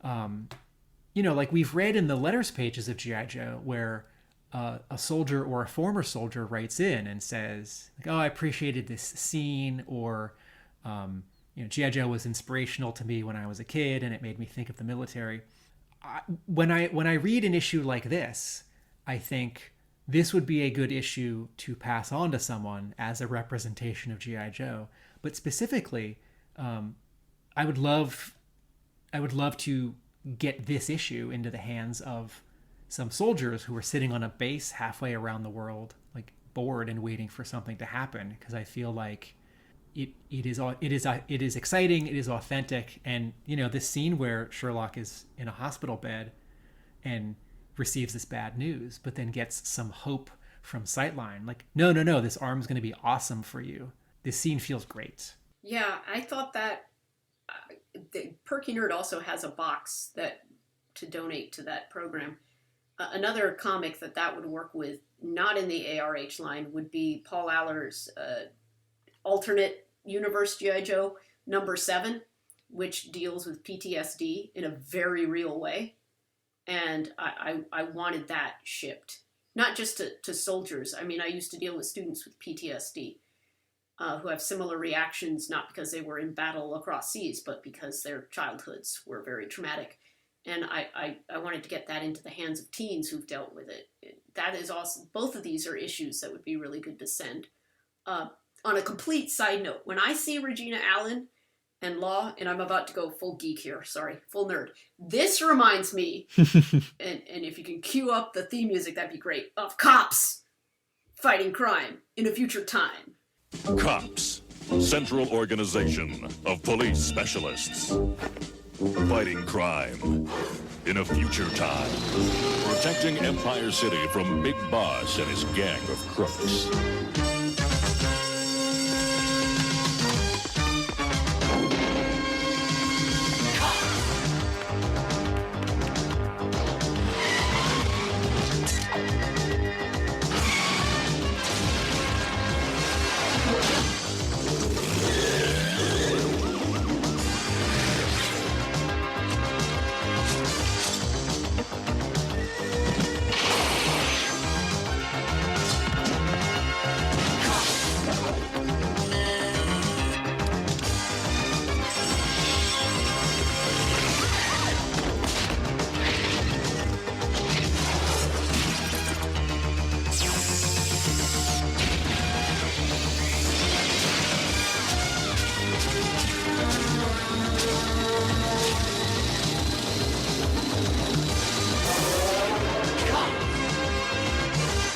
like we've read in the letters pages of G.I. Joe where a soldier or a former soldier writes in and says, like, oh, I appreciated this scene, or, G.I. Joe was inspirational to me when I was a kid and it made me think of the military. When I read an issue like this, I think this would be a good issue to pass on to someone as a representation of G.I. Joe. But specifically, I would love to get this issue into the hands of some soldiers who are sitting on a base halfway around the world, like bored and waiting for something to happen. Because I feel like it is exciting, it is authentic, and this scene where Sherlock is in a hospital bed and receives this bad news, but then gets some hope from Sightline, like, no, this arm's going to be awesome for you. This scene feels great. Yeah, I thought that the Perky Nerd also has a box to donate to that program. Another comic that would work with, not in the ARH line, would be Paul Aller's alternate universe G.I. Joe number 7, which deals with PTSD in a very real way. And I wanted that shipped. Not just to soldiers. I mean, I used to deal with students with PTSD who have similar reactions, not because they were in battle across seas, but because their childhoods were very traumatic. And I wanted to get that into the hands of teens who've dealt with it. That is awesome. Both of these are issues that would be really good to send. On a complete side note, when I see Regina Allen and Law, and I'm about to go full geek here, sorry, full nerd. This reminds me, and if you can cue up the theme music, that'd be great, of cops fighting crime in a future time. Cops, central organization of police specialists. Fighting crime in a future time. Protecting Empire City from Big Boss and his gang of crooks.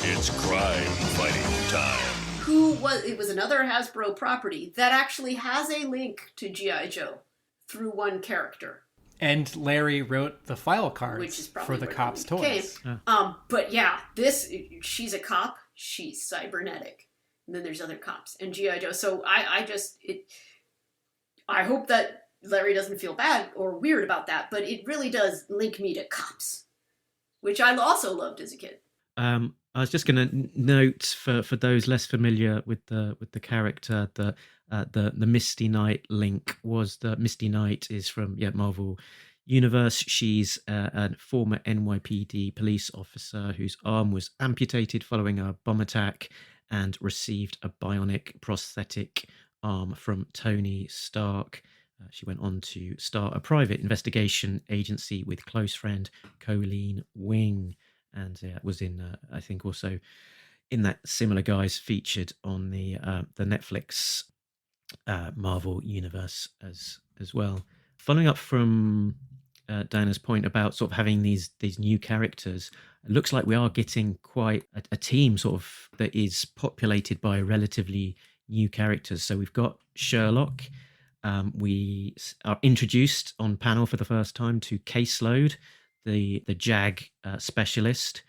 It's crime fighting time. It was another Hasbro property that actually has a link to G.I. Joe through one character. And Larry wrote the file Which is cards probably for the where cops' the link toys. came. But yeah, she's a cop, she's cybernetic. And then there's other cops and G.I. Joe. So I hope that Larry doesn't feel bad or weird about that, but it really does link me to cops, which I also loved as a kid. I was just going to note for those less familiar with the character that the Misty Knight link was that Misty Knight is from Marvel Universe. She's a former NYPD police officer whose arm was amputated following a bomb attack and received a bionic prosthetic arm from Tony Stark. She went on to start a private investigation agency with close friend Colleen Wing. And was in, I think, also in that similar guise featured on the Netflix Marvel universe as well. Following up from Diana's point about sort of having these new characters, it looks like we are getting quite a team sort of that is populated by relatively new characters. So we've got Sherlock. We are introduced on panel for the first time to Caseload, the JAG specialist.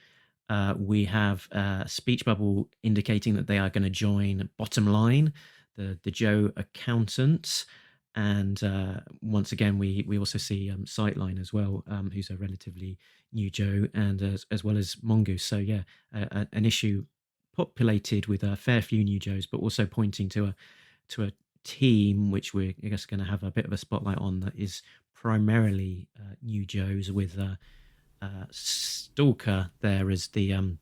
We have a speech bubble indicating that they are going to join Bottom Line, the Joe accountant. And once again, we also see Sightline as well, who's a relatively new Joe, and as well as Mongoose. So yeah, an issue populated with a fair few new Joes, but also pointing to a team which we're, I guess, going to have a bit of a spotlight on, that is primarily new Joes, with Stalker there as the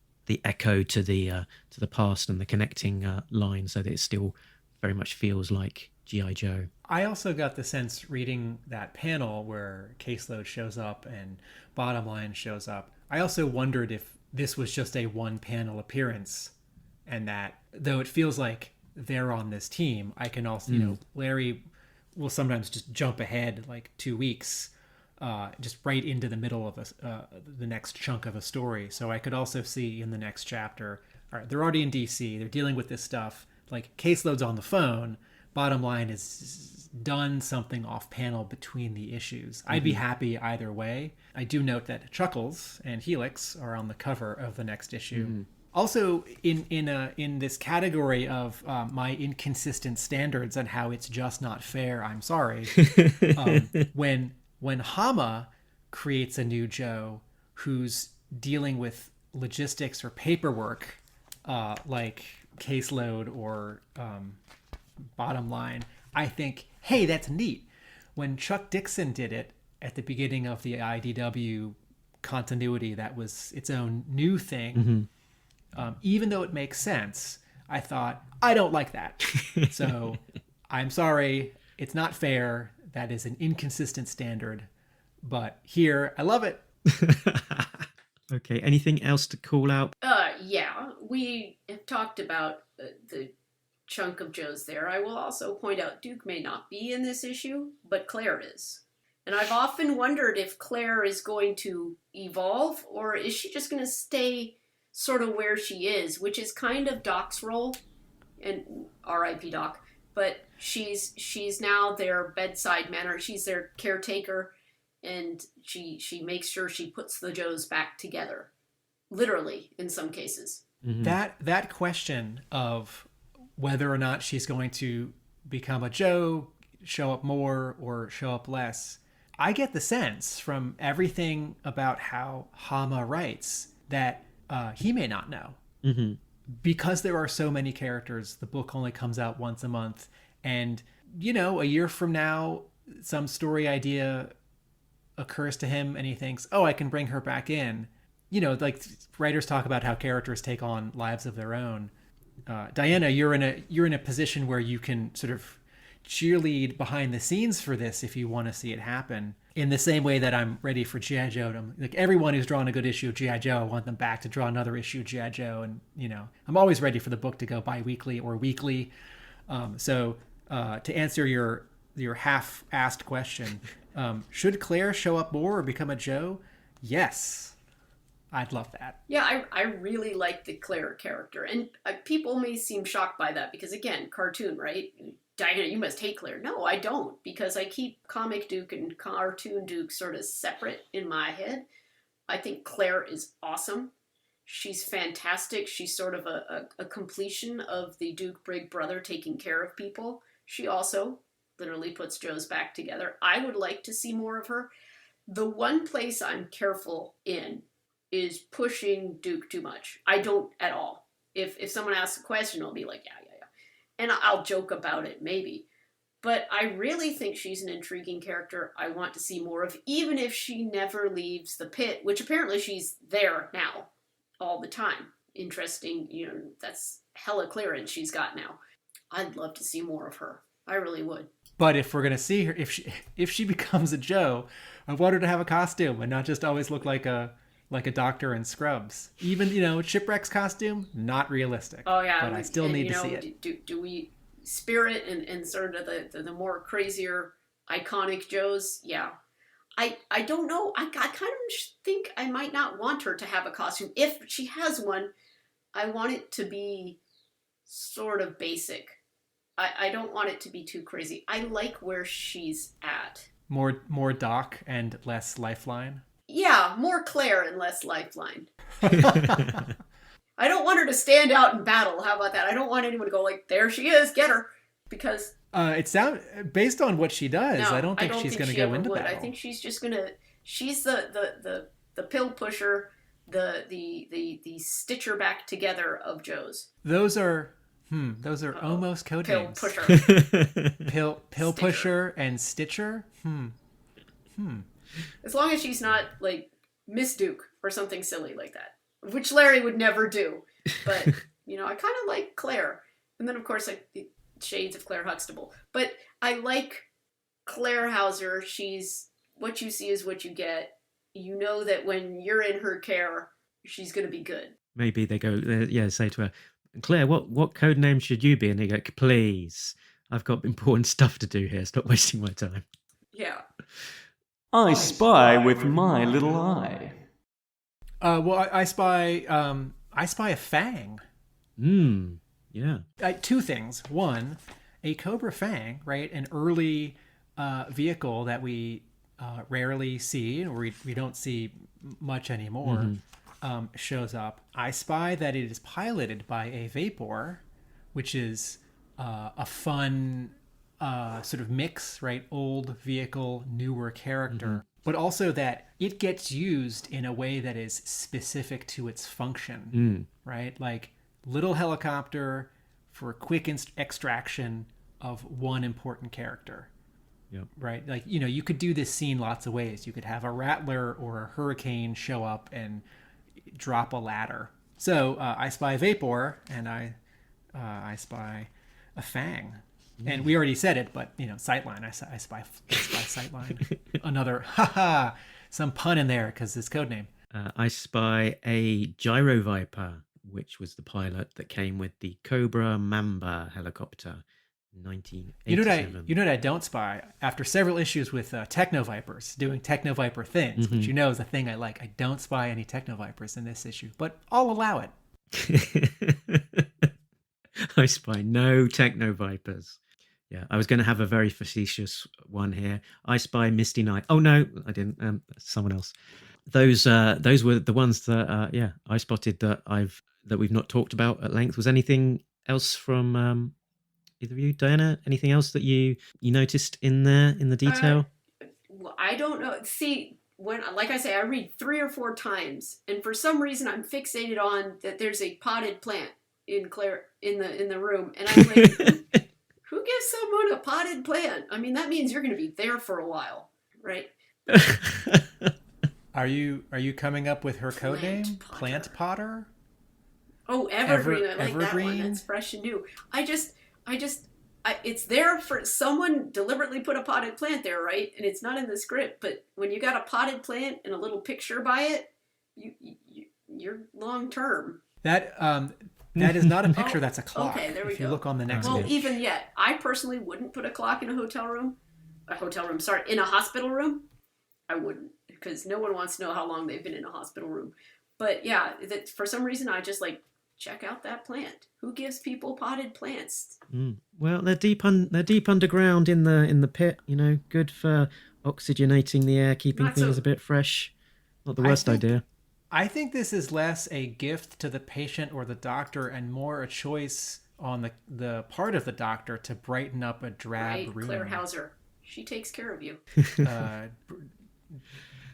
echo to the past and the connecting line, so that it still very much feels like G.I. Joe. I also got the sense reading that panel where Caseload shows up and Bottom Line shows up, I also wondered if this was just a one panel appearance, and that though it feels like they're on this team, I can also, Larry will sometimes just jump ahead like 2 weeks, just right into the middle of the next chunk of a story. So I could also see in the next chapter, all right, they're already in DC, they're dealing with this stuff, like Caseload's on the phone, Bottom Line is done something off panel between the issues. I'd be happy either way. I do note that Chuckles and Helix are on the cover of the next issue. Also, in this category of my inconsistent standards and how it's just not fair, I'm sorry. When Hama creates a new Joe who's dealing with logistics or paperwork, like Caseload or bottom line, I think, hey, that's neat. When Chuck Dixon did it at the beginning of the IDW continuity, that was its own new thing. Even though it makes sense, I thought, I don't like that. So I'm sorry, it's not fair. That is an inconsistent standard. But here, I love it. Okay, anything else to call out? Yeah, we have talked about the chunk of Joe's there. I will also point out Duke may not be in this issue, but Claire is. And I've often wondered if Claire is going to evolve, or is she just going to stay sort of where she is, which is kind of Doc's role, and R.I.P. Doc, but she's now their bedside manner. She's their caretaker, and she makes sure she puts the Joes back together, literally in some cases. That question of whether or not she's going to become a Joe, show up more or show up less, I get the sense from everything about how Hama writes that he may not know. Because there are so many characters, the book only comes out once a month. And, you know, a year from now, some story idea occurs to him and he thinks, oh, I can bring her back in. You know, like writers talk about how characters take on lives of their own. Diana, you're in a position where you can sort of cheerlead behind the scenes for this if you want to see it happen. In the same way that I'm ready for G.I. Joe. Like everyone who's drawn a good issue of G.I. Joe, I want them back to draw another issue of G.I. Joe. And, you know, I'm always ready for the book to go bi-weekly or weekly. So to answer your half-asked question, should Claire show up more or become a Joe? Yes. I'd love that. Yeah, I really like the Claire character. And people may seem shocked by that because, again, cartoon, right? Diana, you must hate Claire. No, I don't, because I keep comic Duke and cartoon Duke sort of separate in my head. I think Claire is awesome. She's fantastic. She's sort of a completion of the Duke Big Brother taking care of people. She also literally puts Joe's back together. I would like to see more of her. The one place I'm careful in is pushing Duke too much. I don't at all. If someone asks a question, I'll be like, yeah. And I'll joke about it, maybe. But I really think she's an intriguing character I want to see more of, even if she never leaves the pit, which apparently she's there now all the time. Interesting, you know, that's hella clearance she's got now. I'd love to see more of her. I really would. But if we're going to see her, if she becomes a Joe, I want her to have a costume and not just always look like a doctor in scrubs. Even, you know, Shipwreck's costume, not realistic. Oh, yeah. But I still need to see it. Do we spirit and sort of the more crazier, iconic Joes? Yeah. I don't know. I kind of think I might not want her to have a costume. If she has one, I want it to be sort of basic. I don't want it to be too crazy. I like where she's at. More Doc and less Lifeline? Yeah, more Claire and less Lifeline. I don't want her to stand out in battle. How about that? I don't want anyone to go like, there she is, get her. Because based on what she does, no, I don't think she's going to go into battle. I think she's just going to, she's the pill pusher, the stitcher back together of Joe's. Those are almost code pill names. Pusher. Pill pusher and stitcher. As long as she's not like Miss Duke or something silly like that, which Larry would never do. But, you know, I kind of like Claire. And then, of course, like shades of Claire Huxtable. But I like Claire Hauser. She's, what you see is what you get. You know that when you're in her care, she's going to be good. Maybe they go, say to her, Claire, what code name should you be? And they go, please, I've got important stuff to do here. Stop wasting my time. Yeah. I spy with my little eye. Well, I spy a Fang. Yeah. Two things. One, a Cobra Fang, right? An early vehicle that we rarely see, or we don't see much anymore, shows up. I spy that it is piloted by a Vapor, which is a fun sort of mix, right? Old vehicle, newer character, but also that it gets used in a way that is specific to its function, right? Like little helicopter for quick extraction of one important character. Yep. Right? Like, you know, you could do this scene lots of ways. You could have a rattler or a hurricane show up and drop a ladder. So I spy Vapor, and I spy a Fang. And we already said it, but, you know, Sightline. I spy Sightline. Another, some pun in there because it's codename. I spy a Gyro Viper, which was the pilot that came with the Cobra Mamba helicopter. 1987. You know what I don't spy? After several issues with Techno Vipers doing Techno Viper things, which you know is a thing I like, I don't spy any Techno Vipers in this issue, but I'll allow it. I spy no Techno Vipers. Yeah, I was going to have a very facetious one here. I spy Misty Knight. Oh no, I didn't. Someone else. Those were the ones that I spotted that we've not talked about at length. Was anything else from either of you, Diana? Anything else that you noticed in there in the detail? Well, I don't know. See, like I say, I read 3 or 4 times, and for some reason I'm fixated on that there's a potted plant in the room, and I'm like, who gives someone a potted plant? I mean, that means you're going to be there for a while, right? Are you coming up with her codename? Plant Potter? Oh, Evergreen. I like Evergreen? that one. That's fresh and new. It's there for someone deliberately put a potted plant there, right? And it's not in the script, but when you got a potted plant and a little picture by it, you're long term. That is not a picture. That's a clock. Okay, there we if go. you look on the next Well, page. even yet, I personally wouldn't put a clock in a hotel room. In a hospital room. I wouldn't, because no one wants to know how long they've been in a hospital room. But yeah, for some reason, I just like, check out that plant. Who gives people potted plants? Well, they're deep underground in the pit. You know, good for oxygenating the air, keeping things a bit fresh. Not the worst idea. I think this is less a gift to the patient or the doctor and more a choice on the part of the doctor to brighten up a drab room. Claire Hauser. She takes care of you.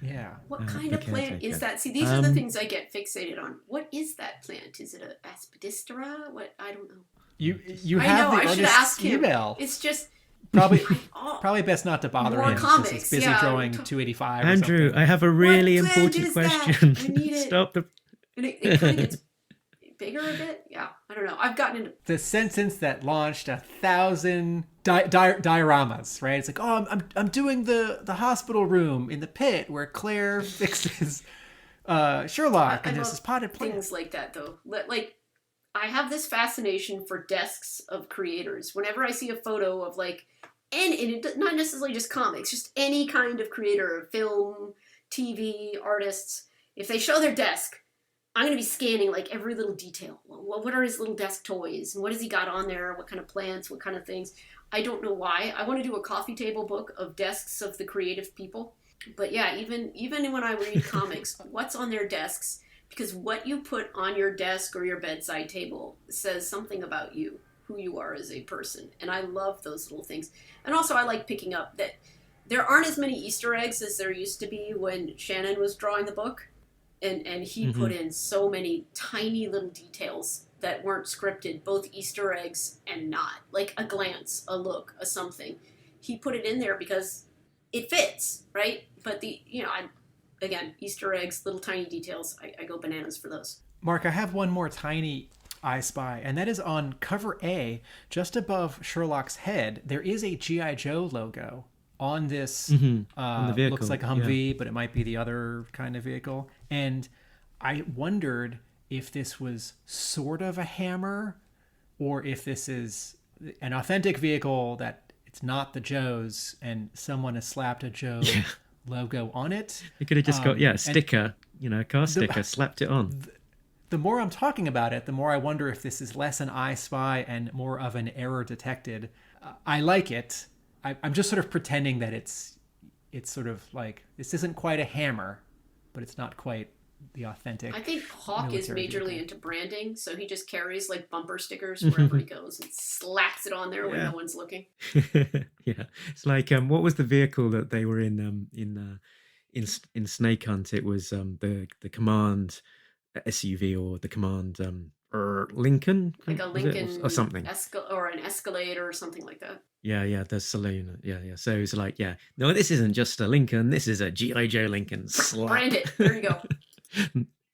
Yeah. What kind of plant is that? See, these are the things I get fixated on. What is that plant? Is it a aspidistra? What? I don't know. You have the artist's email. It's just probably best not to bother him comics, since he's busy drawing 285. Andrew, I have a really important question. I need it. Stop the. And it kind of gets bigger a bit. Yeah, I don't know. I've gotten into the sentence that launched 1,000 dioramas. Right? It's like, oh, I'm doing the hospital room in the pit where Claire fixes Sherlock, and there's this potted plant. Things like that, though. Like, I have this fascination for desks of creators. Whenever I see a photo of and it not necessarily just comics, just any kind of creator, film, TV, artists, if they show their desk, I'm going to be scanning like every little detail. Well, what are his little desk toys? And what has he got on there? What kind of plants? What kind of things? I don't know why. I want to do a coffee table book of desks of the creative people. But yeah, even when I read comics, what's on their desks? Because what you put on your desk or your bedside table says something about you, who you are as a person. And I love those little things. And also I like picking up that there aren't as many Easter eggs as there used to be when Shannon was drawing the book. And he put in so many tiny little details that weren't scripted, both Easter eggs and not. Like a glance, a look, a something. He put it in there because it fits, right? But again, Easter eggs, little tiny details, I go bananas for those. Mark, I have one more tiny I Spy, and that is on cover A, just above Sherlock's head. There is a G.I. Joe logo on this. On the vehicle. Looks like a Humvee, but it might be the other kind of vehicle. And I wondered if this was sort of a Hammer, or if this is an authentic vehicle that it's not the Joe's, and someone has slapped a Joe logo on it. You could have just got a sticker, a car sticker, slapped it on. The more I'm talking about it, the more I wonder if this is less an I Spy and more of an error detected. I like it. I'm just sort of pretending that it's sort of like, this isn't quite a Hammer, but it's not quite the authentic. I think Hawk is majorly vehicle. into branding, so he just carries like bumper stickers wherever he goes and slaps it on there when no one's looking. Yeah, it's like what was the vehicle that they were in Snake Hunt? It was the Command SUV or the Command Lincoln? Like a Was it? Lincoln Or something. or an escalator or something like that. Yeah, the saloon. Yeah. So it's like, no, this isn't just a Lincoln. This is a G.I. Joe Lincoln. Slap. Brand it. There you go.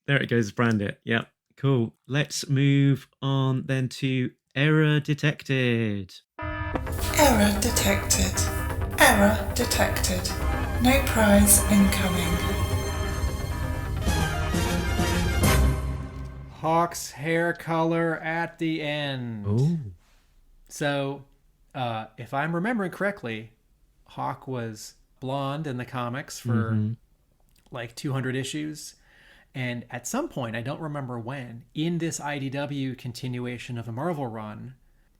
There it goes, brand it. Yeah, cool. Let's move on then to Error Detected. Error detected. Error detected. No prize incoming. Hawk's hair color at the end. Oh. So, if I'm remembering correctly, Hawk was blonde in the comics for like 200 issues. And at some point, I don't remember when, in this IDW continuation of a Marvel run,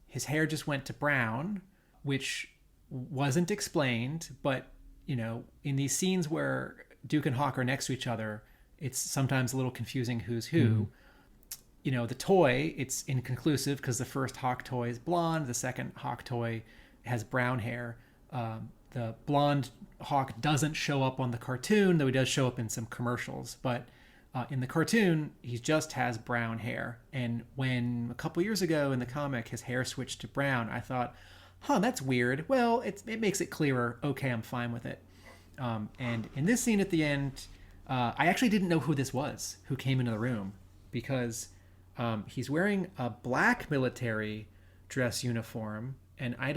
his hair just went to brown, which wasn't explained. But, you know, in these scenes where Duke and Hawk are next to each other, it's sometimes a little confusing who's who. You know, the toy, it's inconclusive because the first Hawk toy is blonde. The second Hawk toy has brown hair. The blonde Hawk doesn't show up on the cartoon, though he does show up in some commercials. But in the cartoon, he just has brown hair. And when a couple years ago in the comic, his hair switched to brown, I thought, that's weird. Well, it makes it clearer. Okay, I'm fine with it. And in this scene at the end, I actually didn't know who this was, who came into the room, because he's wearing a black military dress uniform, and I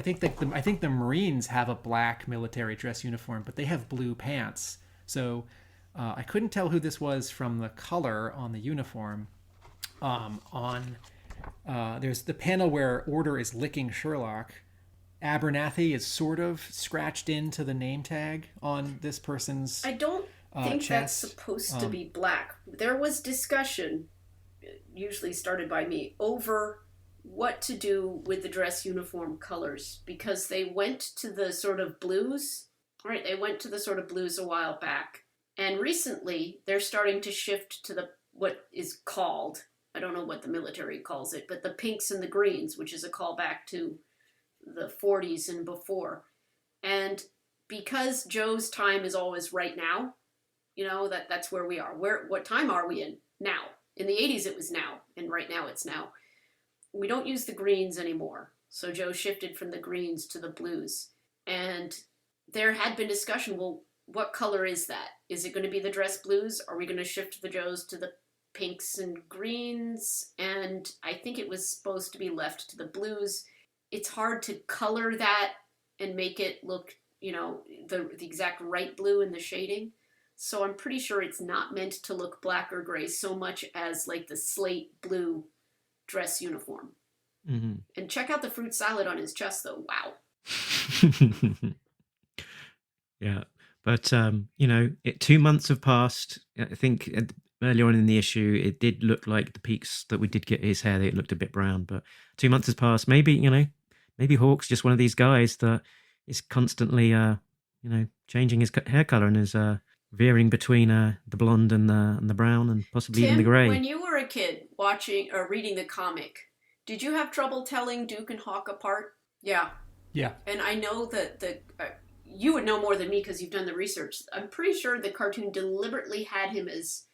think the Marines have a black military dress uniform, but they have blue pants. So I couldn't tell who this was from the color on the uniform. There's the panel where Order is licking Sherlock. Abernathy is sort of scratched into the name tag on this person's. I don't think chest. that's supposed to be black. There was discussion, usually started by me, over what to do with the dress uniform colors, because they went to the sort of blues. Right, they went to the sort of blues a while back. And recently, they're starting to shift to what is called, I don't know what the military calls it, but the pinks and the greens, which is a callback to the 40s and before. And because Joe's time is always right now, you know, that's where we are. What time are we in? Now. In the 80s, it was now, and right now it's now. We don't use the greens anymore. So Joe shifted from the greens to the blues. And there had been discussion, well, what color is that? Is it going to be the dress blues? Are we going to shift the Joes to the pinks and greens? And I think it was supposed to be left to the blues. It's hard to color that and make it look, you know, the exact right blue in the shading. So I'm pretty sure it's not meant to look black or gray so much as like the slate blue dress uniform. And check out the fruit salad on his chest, though. Wow. Yeah, but 2 months have passed. I think earlier on in the issue, it did look like the peaks that we did get his hair. It looked a bit brown, but 2 months has passed. Maybe Hawk's just one of these guys that is constantly changing his hair color and is veering between the blonde and the brown and possibly even the gray. When you were a kid watching or reading the comic, did you have trouble telling Duke and Hawk apart? Yeah. And I know that you would know more than me because you've done the research. I'm pretty sure the cartoon deliberately had him as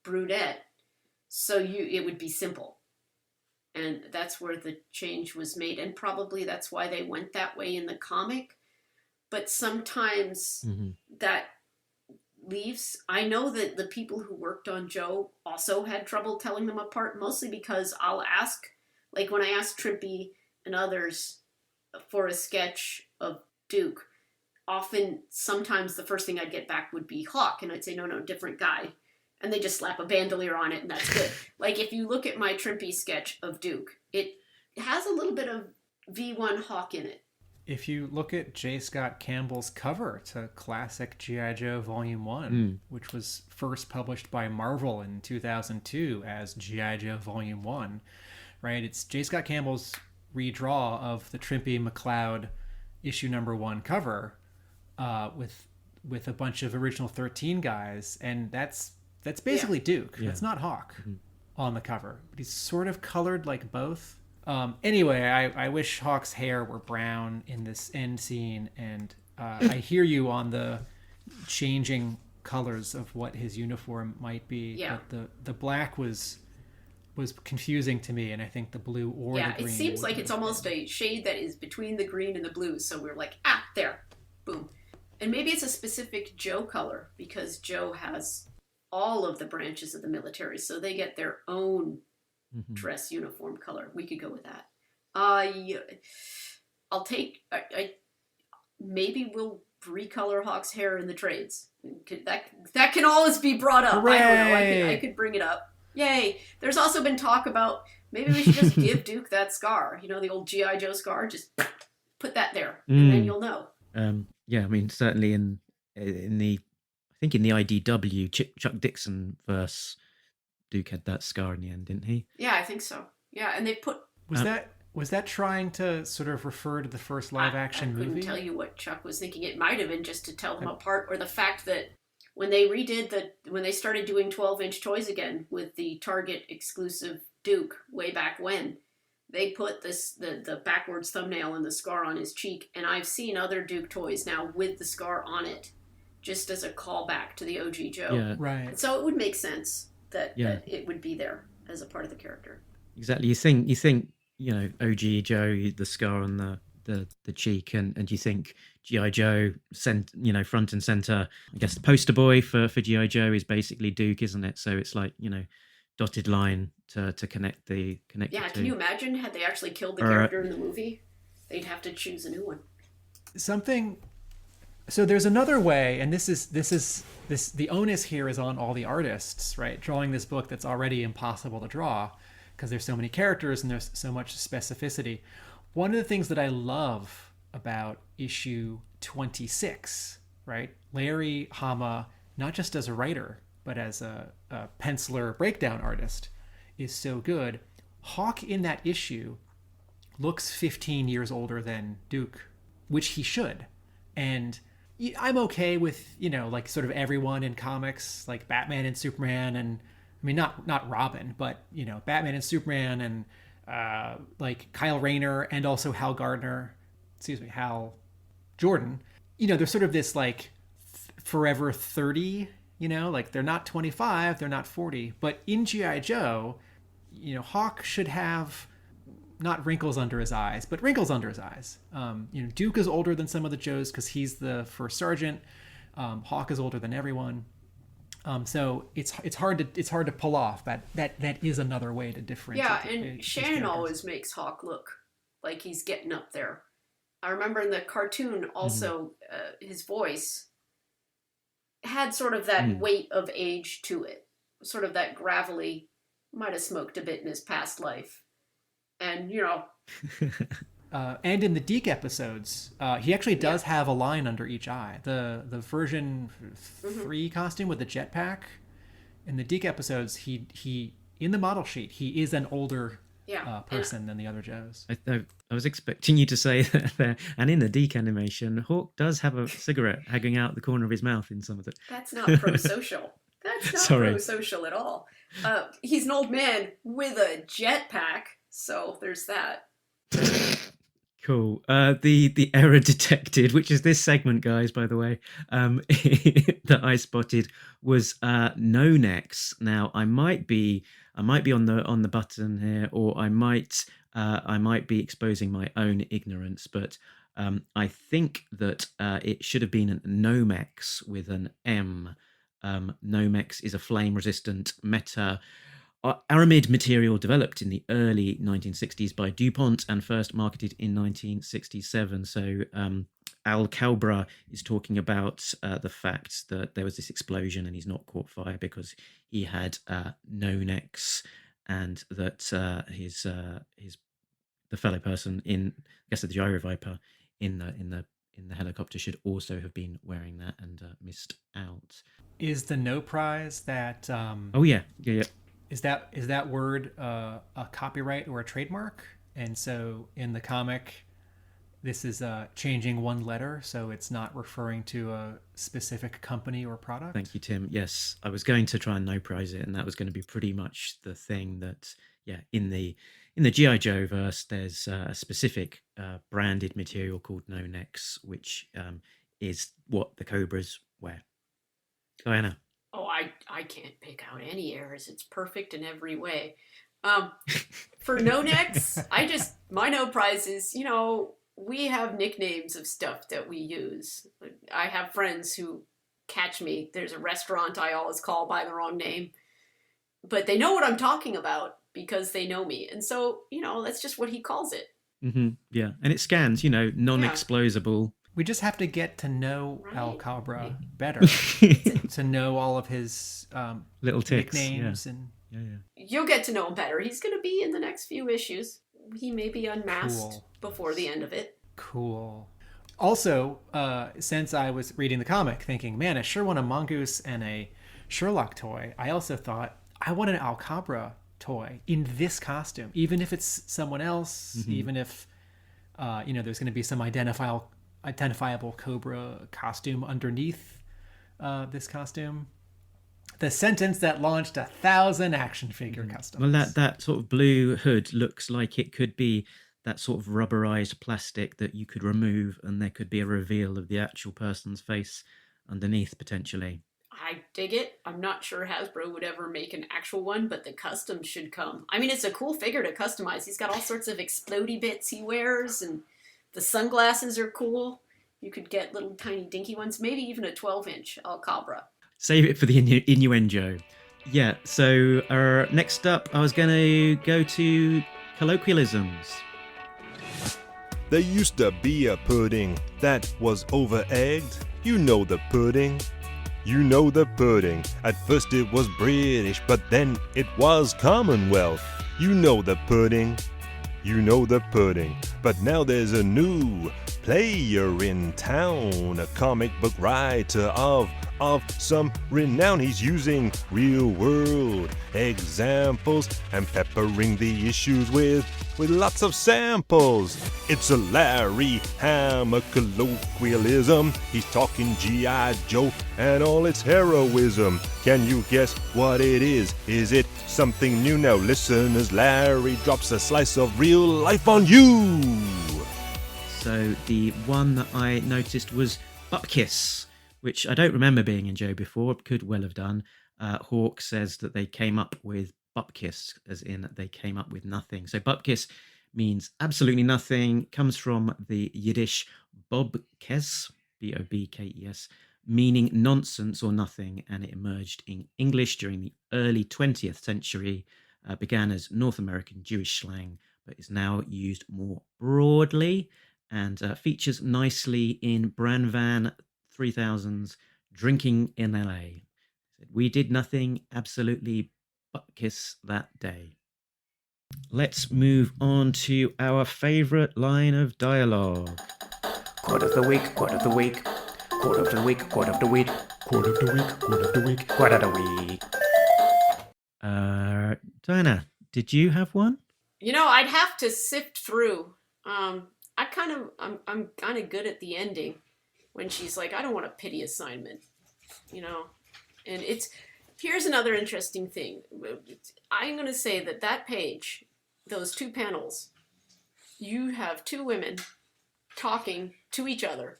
brunette, so it would be simple. And that's where the change was made. And probably that's why they went that way in the comic. But sometimes that leaves. I know that the people who worked on Joe also had trouble telling them apart, mostly because I'll ask, like when I asked Trippy and others for a sketch of Duke, sometimes the first thing I'd get back would be Hawk, and I'd say, no, different guy. And they just slap a bandolier on it, and that's good. Like, if you look at my Trippy sketch of Duke, it has a little bit of V1 Hawk in it. If you look at J. Scott Campbell's cover to classic G.I. Joe Volume 1, which was first published by Marvel in 2002 as G.I. Joe Volume 1, right? It's J. Scott Campbell's redraw of the Trippy McLeod issue number 1 cover, with a bunch of original 13 guys, and that's basically Duke. That's not Hawk on the cover, but he's sort of colored like both. Anyway, I wish Hawk's hair were brown in this end scene, and I hear you on the changing colors of what his uniform might be. Yeah. But the black was confusing to me, and I think the blue or Yeah, the green. it seems would like have it's almost been. a shade that is between the green and the blue. So we're like, there, boom. And maybe it's a specific Joe color because Joe has all of the branches of the military, so they get their own dress uniform color. We could go with that. I'll take. Maybe we'll recolor Hawk's hair in the trades. That can always be brought up. Hooray! I don't know. I could bring it up. Yay! There's also been talk about maybe we should just give Duke that scar. You know, the old G.I. Joe scar. Just put that there, and then you'll know. Yeah, I mean, certainly in the, I think in the IDW Chuck Dixon verse, Duke had that scar in the end, didn't he? Yeah, I think so. Yeah, and they put. Was that trying to sort of refer to the first live action movie? I couldn't tell you what Chuck was thinking. It might have been just to tell them apart, or the fact that when they when they started doing 12-inch toys again with the Target exclusive Duke way back when, they put the backwards thumbnail and the scar on his cheek, and I've seen other Duke toys now with the scar on it, just as a callback to the OG Joe. Yeah. Right. And so it would make sense that it would be there as a part of the character. Exactly. You think OG Joe, the scar on the cheek, and you think G.I. Joe front and center. I guess the poster boy for G.I. Joe is basically Duke, isn't it? So it's like, dotted line to connect the Yeah, two. can you imagine had they actually killed the character in the movie? They'd have to choose a new one. So there's another way, and this the onus here is on all the artists, right? Drawing this book that's already impossible to draw because there's so many characters and there's so much specificity. One of the things that I love about issue 26, right? Larry Hama, not just as a writer, but as a penciler breakdown artist, is so good. Hawk in that issue looks 15 years older than Duke, which he should. And I'm okay with, like sort of everyone in comics, like Batman and Superman, and I mean, not Robin, but, Batman and Superman and like Kyle Rayner and also Hal Jordan, they're sort of this like forever 30, like they're not 25, they're not 40, but in G.I. Joe, Hawk should have not wrinkles under his eyes, but wrinkles under his eyes. Duke is older than some of the Joes because he's the first sergeant. Hawk is older than everyone. So it's hard to pull off, but that is another way to differentiate. Yeah, and Shannon always makes Hawk look like he's getting up there. I remember in the cartoon also, his voice had sort of that weight of age to it, sort of that gravelly, might have smoked a bit in his past life. And, and in the Deke episodes, he actually does have a line under each eye. The version 3 costume with the jetpack. In the Deke episodes, he in the model sheet, he is an older person than the other Joes. I was expecting you to say that there. And in the Deke animation, Hawk does have a cigarette hanging out the corner of his mouth in some of it. That's not pro-social. That's not pro-social at all. He's an old man with a jetpack, so there's that. Cool. The error detected, which is this segment, guys, by the way, that I spotted was no necks. Now I might be on the button here, or I might be exposing my own ignorance, but I think that it should have been Nomex with an M. Nomex is a flame-resistant aramid material developed in the early 1960s by DuPont and first marketed in 1967. So Al Calbra is talking about the fact that there was this explosion and he's not caught fire because he had Nomex, and that the fellow person in, I guess, the Gyro Viper in the helicopter should also have been wearing that and missed out. Is the no prize that? Oh yeah. Is that word a copyright or a trademark? And so in the comic, this is changing one letter, so it's not referring to a specific company or product. Thank you, Tim. Yes, I was going to try and no prize it, and that was going to be pretty much the thing that, in the G.I. Joe verse, there's a specific branded material called No Necks, which is what the Cobras wear. Diana. Oh, I can't pick out any errors. It's perfect in every way. For no necks, my no prize is, we have nicknames of stuff that we use. I have friends who catch me. There's a restaurant I always call by the wrong name, but they know what I'm talking about because they know me. And so, that's just what he calls it. Mm-hmm. Yeah. And it scans, non-explosible. We just have to get to know El Cobra better, to know all of his little ticks, nicknames. Yeah. And You'll get to know him better. He's going to be in the next few issues. He may be unmasked before the end of it. Cool. Also, since I was reading the comic thinking, man, I sure want a Mongoose and a Sherlock toy, I also thought, I want an El Cobra toy in this costume, even if it's someone else, even if, there's going to be some identifiable Cobra costume underneath this costume. The sentence that launched 1,000 action figure customs. Well, that sort of blue hood looks like it could be that sort of rubberized plastic that you could remove, and there could be a reveal of the actual person's face underneath, potentially. I dig it. I'm not sure Hasbro would ever make an actual one, but the customs should come. I mean, it's a cool figure to customize. He's got all sorts of explodey bits he wears, and the sunglasses are cool. You could get little tiny dinky ones, maybe even a 12-inch El Cobra. Save it for the innuendo. Yeah, so next up, I was going to go to colloquialisms. There used to be a pudding that was over-egged. You know the pudding. You know the pudding. At first it was British, but then it was Commonwealth. You know the pudding. You know the pudding. But now there's a new player in town, a comic book writer of some renown. He's using real world examples and peppering the issues with lots of samples. It's a Larry Hama colloquialism. He's talking G.I. Joe and all its heroism. Can you guess what it is? Is it something new? Now listen as Larry drops a slice of real life on you. So the one that I noticed was Bupkiss, which I don't remember being in Joe before, could well have done. Hawk says that they came up with Bupkiss, as in they came up with nothing. So Bupkiss means absolutely nothing, comes from the Yiddish Bobkes, B-O-B-K-E-S, meaning nonsense or nothing, and it emerged in English during the early 20th century, began as North American Jewish slang, but is now used more broadly, and features nicely in Bran Van 3000's Drinking in LA. We did nothing, absolutely Bupkiss that day. Let's move on to our favourite line of dialogue. Quote of the week, quote of the week, quote of the week, quote of the week, quote of the week, quote of the week, quote of the week. Diana, did you have one? I'd have to sift through. I'm kind of good at the ending when she's like, I don't want a pity assignment, and here's another interesting thing. I'm going to say that page, those two panels, you have two women talking to each other,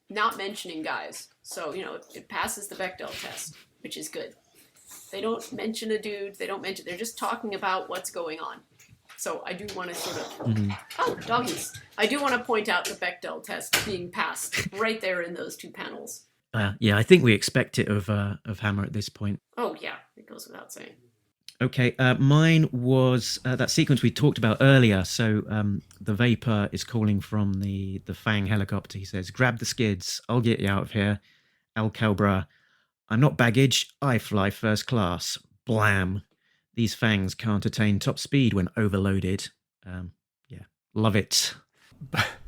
not mentioning guys. So, it passes the Bechdel test, which is good. They don't mention a dude. They're just talking about what's going on. So I do want to sort of, oh, doggies. I do want to point out the Bechdel test being passed right there in those two panels. Yeah, I think we expect it of Hammer at this point. Oh, yeah, it goes without saying. Okay, mine was that sequence we talked about earlier. So the Vapor is calling from the Fang helicopter. He says, grab the skids, I'll get you out of here. El Cobra, I'm not baggage, I fly first class. Blam. These Fangs can't attain top speed when overloaded. Yeah, love it.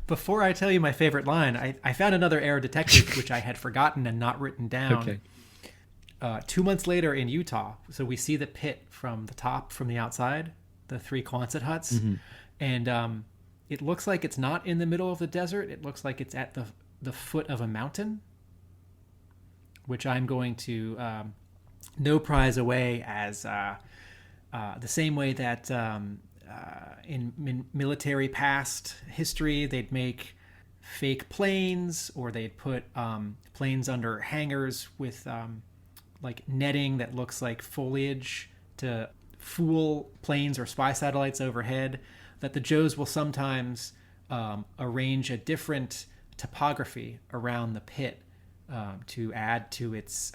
Before I tell you my favorite line, I found another error detected, which I had forgotten and not written down. Okay. 2 months later in Utah, so we see the pit from the top, from the outside, the three Quonset huts, and it looks like it's not in the middle of the desert. It looks like it's at the foot of a mountain, which I'm going to no prize away as the same way that in military past history they'd make fake planes, or they'd put planes under hangars with like netting that looks like foliage to fool planes or spy satellites overhead, that the Joes will sometimes arrange a different topography around the pit to add to its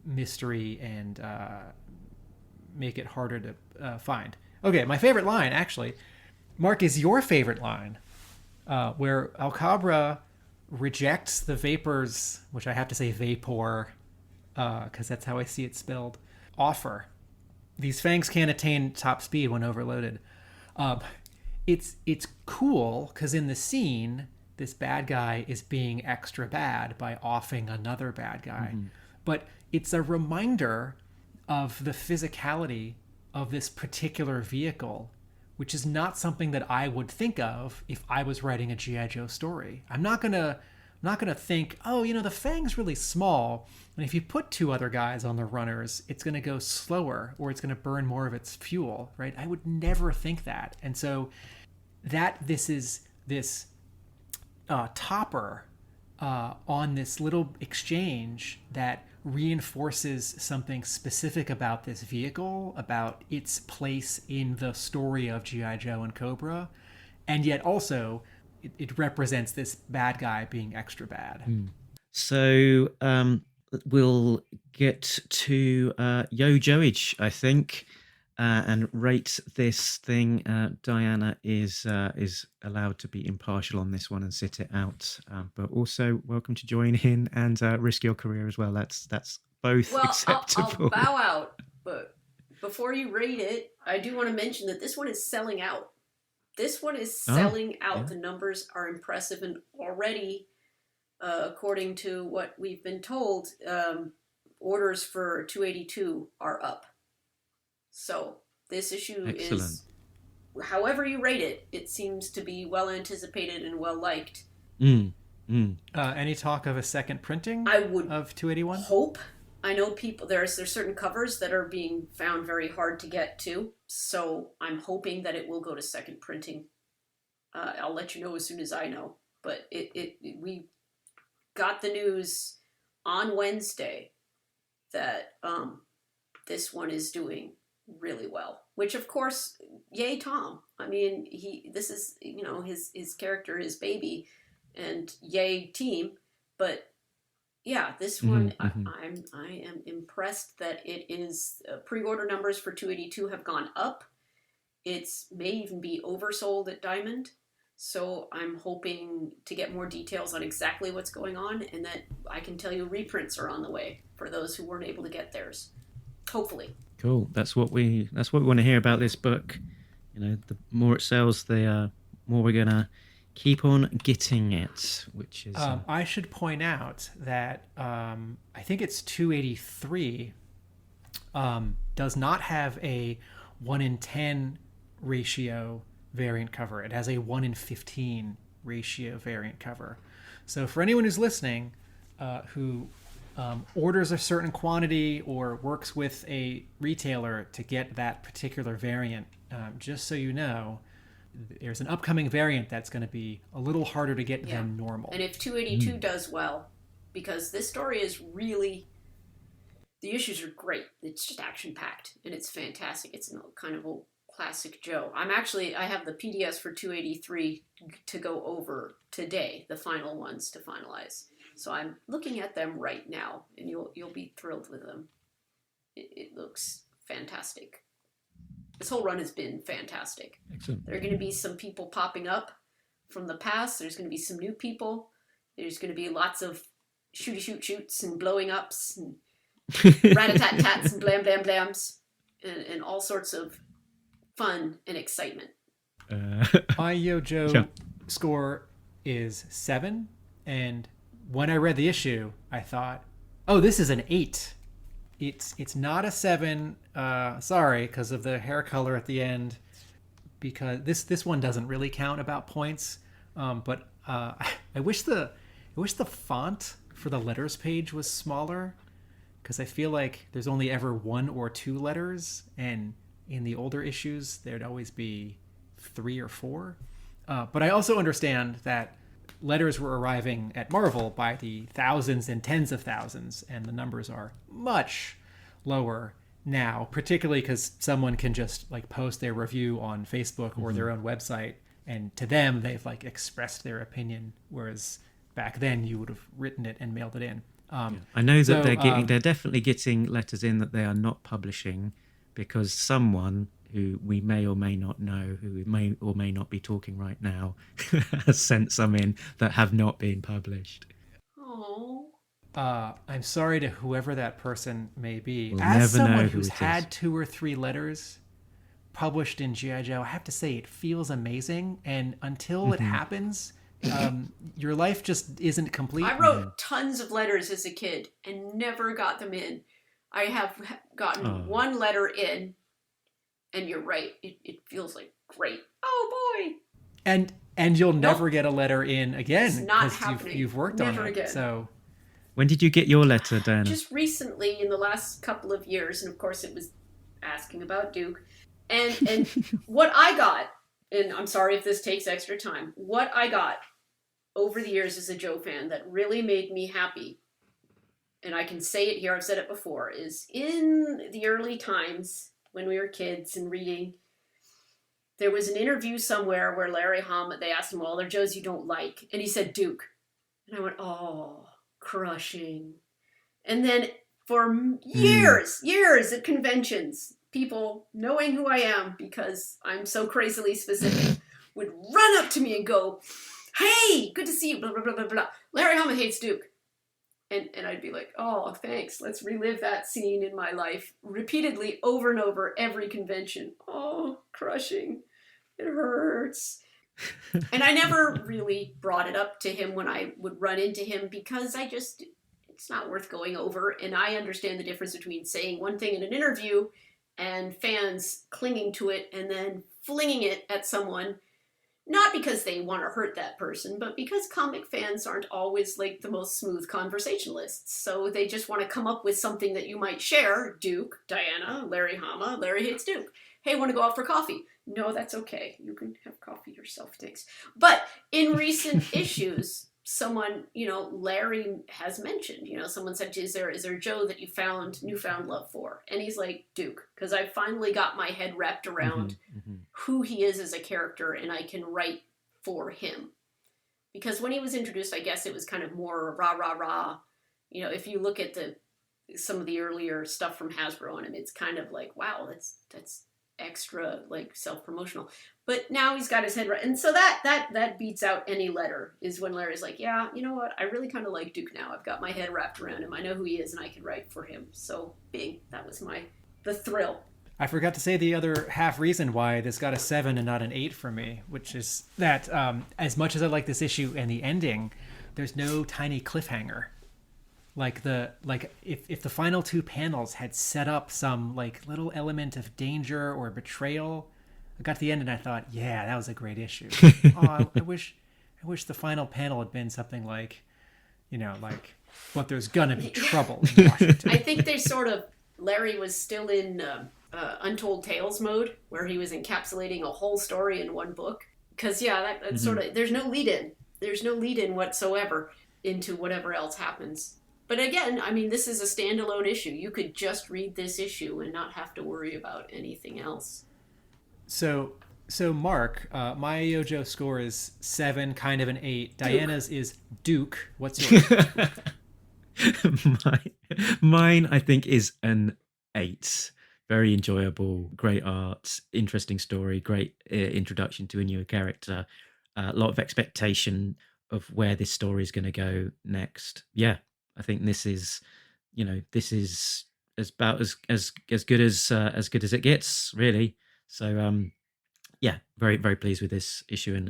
mystery and make it harder to find. Okay, my favorite line, actually, Mark, is your favorite line, where Alcabra rejects the vapors, which I have to say vapor, because that's how I see it spelled, offer. These fangs can't attain top speed when overloaded. It's cool because in the scene, this bad guy is being extra bad by offing another bad guy. But it's a reminder of the physicality of this particular vehicle, which is not something that I would think of if I was writing a G.I. Joe story. I'm not gonna think, oh, the Fang's really small, and if you put two other guys on the runners, it's gonna go slower, or it's gonna burn more of its fuel, right? I would never think that. And so this is this topper on this little exchange that reinforces something specific about this vehicle, about its place in the story of G.I. Joe and Cobra, and yet also it represents this bad guy being extra bad. So we'll get to Yo Joey, I think, and rate this thing. Diana is allowed to be impartial on this one and sit it out, but also welcome to join in and risk your career as well. That's both acceptable. I'll bow out, but before you rate it, I do want to mention that this one is selling out. This one is selling out. Yeah. The numbers are impressive, and already, according to what we've been told, orders for 282 are up. So this issue is, however you rate it, it seems to be well anticipated and well liked. Any talk of a second printing? I would of 281. Hope. I know people. There's certain covers that are being found very hard to get to, so I'm hoping that it will go to second printing. I'll let you know as soon as I know. But we got the news on Wednesday that this one is doing really well, which of course, yay Tom. I mean, this is his character, his baby, and yay team. But yeah, this one I am impressed that it is pre-order numbers for 282 have gone up. It's may even be oversold at Diamond. So I'm hoping to get more details on exactly what's going on, and that I can tell you reprints are on the way for those who weren't able to get theirs. Hopefully. Cool. That's what we want to hear about this book. The more it sells, the more we're gonna keep on getting it. Which is I should point out that I think it's 283 does not have a 1:10 ratio variant cover. It has a 1:15 ratio variant cover. So for anyone who's listening, who orders a certain quantity or works with a retailer to get that particular variant, just so you know, there's an upcoming variant that's going to be a little harder to get than normal. And if 282 does well, because this story is really, the issues are great. It's just action-packed, and it's fantastic. It's kind of a classic Joe. I have the PDFs for 283 to go over today, the final ones to finalize. So I'm looking at them right now, and you'll be thrilled with them. It looks fantastic. This whole run has been fantastic. Excellent. There are going to be some people popping up from the past. There's going to be some new people. There's going to be lots of shoots and blowing ups and rat-a-tat-tats and blam-blam-blams and all sorts of fun and excitement. My Yo Joe score is 7, and when I read the issue, I thought, oh, this is an 8. It's not a 7, sorry, because of the hair color at the end, because this one doesn't really count about points, but I wish the font for the letters page was smaller, because I feel like there's only ever 1 or 2 letters, and in the older issues there'd always be 3 or 4. But I also understand that letters were arriving at Marvel by the thousands and tens of thousands, and the numbers are much lower now, particularly because someone can just like post their review on Facebook or their own website, and to them they've like expressed their opinion, whereas back then you would have written it and mailed it in. I know that they're definitely getting letters in that they are not publishing, because someone who we may or may not know, who we may or may not be talking right now, has sent some in that have not been published. Oh. I'm sorry to whoever that person may be. We'll As never know someone who who's it is. had 2 or 3 letters published in G.I. Joe, I have to say it feels amazing. And until it happens, your life just isn't complete. I wrote tons of letters as a kid and never got them in. I have gotten 1 letter in, and you're right. It feels like great. Oh boy. And you'll never get a letter in again. It's not 'cause happening. You've worked Never on it. again. So When did you get your letter, Diana? Just recently, in the last couple of years, and of course it was asking about Duke. And what I got, and I'm sorry if this takes extra time, what I got over the years as a Joe fan that really made me happy, and I can say it here, I've said it before, is in the early times when we were kids and reading, there was an interview somewhere where Larry Hama, they asked him, well, are there Joes you don't like? And he said Duke. And I went, oh, crushing. And then for years at conventions, people knowing who I am because I'm so crazily specific would run up to me and go, hey, good to see you, blah, blah, blah, blah, blah. Larry Hama hates Duke. And I'd be like, oh, thanks. Let's relive that scene in my life repeatedly over and over every convention. Oh, crushing. It hurts. And I never really brought it up to him when I would run into him because it's not worth going over. And I understand the difference between saying one thing in an interview and fans clinging to it and then flinging it at someone, not because they want to hurt that person, but because comic fans aren't always like the most smooth conversationalists. So they just want to come up with something that you might share. Duke, Diana, Larry Hama, Larry hates Duke. Hey, want to go out for coffee? No, that's okay. You can have coffee yourself, thanks. But in recent issues, someone, Larry has mentioned, someone said, is there Joe that you found newfound love for? And he's like, Duke, because I finally got my head wrapped around who he is as a character, and I can write for him. Because when he was introduced, I guess it was kind of more rah, rah, rah. If you look at some of the earlier stuff from Hasbro on him, it's kind of like, wow, that's extra like self-promotional. But now he's got his head right, and so that beats out any letter, is when Larry's like, yeah, you know what, I really kind of like Duke now. I've got my head wrapped around him. I know who he is and I can write for him. So bing, that was the thrill. I forgot to say the other half reason why this got a 7 and not an 8 for me, which is that as much as I like this issue and the ending, there's no tiny cliffhanger. If the final 2 panels had set up some like little element of danger or betrayal, I got to the end and I thought, yeah, that was a great issue. I wish the final panel had been something like, but there's gonna be trouble in Washington. I think they Larry was still in Untold Tales mode, where he was encapsulating a whole story in one book. Because that's there's no lead in. There's no lead in whatsoever into whatever else happens. But again, I mean, this is a standalone issue. You could just read this issue and not have to worry about anything else. So Mark, my Yojo score is 7, kind of an 8. Duke. Diana's is Duke. What's yours? Mine, I think, is an 8. Very enjoyable, great art, interesting story, great introduction to a new character. A lot of expectation of where this story is going to go next. Yeah, I think this is about as good as it gets, really. So very, very pleased with this issue, and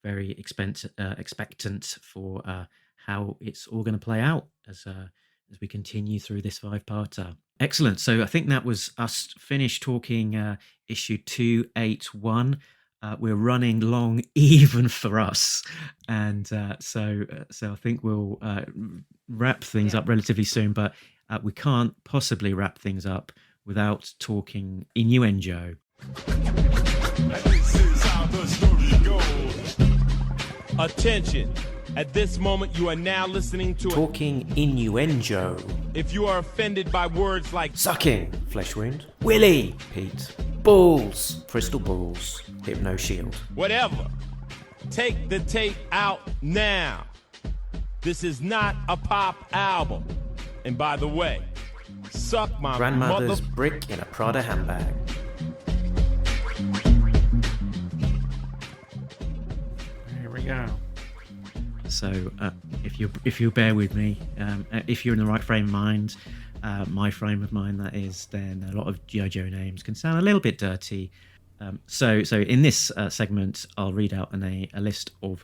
very expectant for how it's all going to play out as we continue through this 5-parter. Excellent. So I think that was us finished talking issue 281. We're running long even for us, and so I think we'll wrap things up relatively soon. But we can't possibly wrap things up without talking innuendo. This is how the story goes. Attention. At this moment, you are now listening to Talking innuendo. If you are offended by words like Sucking, flesh wound. Willy, Pete. Balls, crystal balls. Hypno shield. whatever, take the tape out now. This is not a pop album. And by the way, suck my Grandmother's mother... brick in a Prada handbag. Here we go. So if you bear with me, if you're in the right frame of mind, my frame of mind that is, then a lot of G.I. Joe names can sound a little bit dirty. So in this segment, I'll read out a list of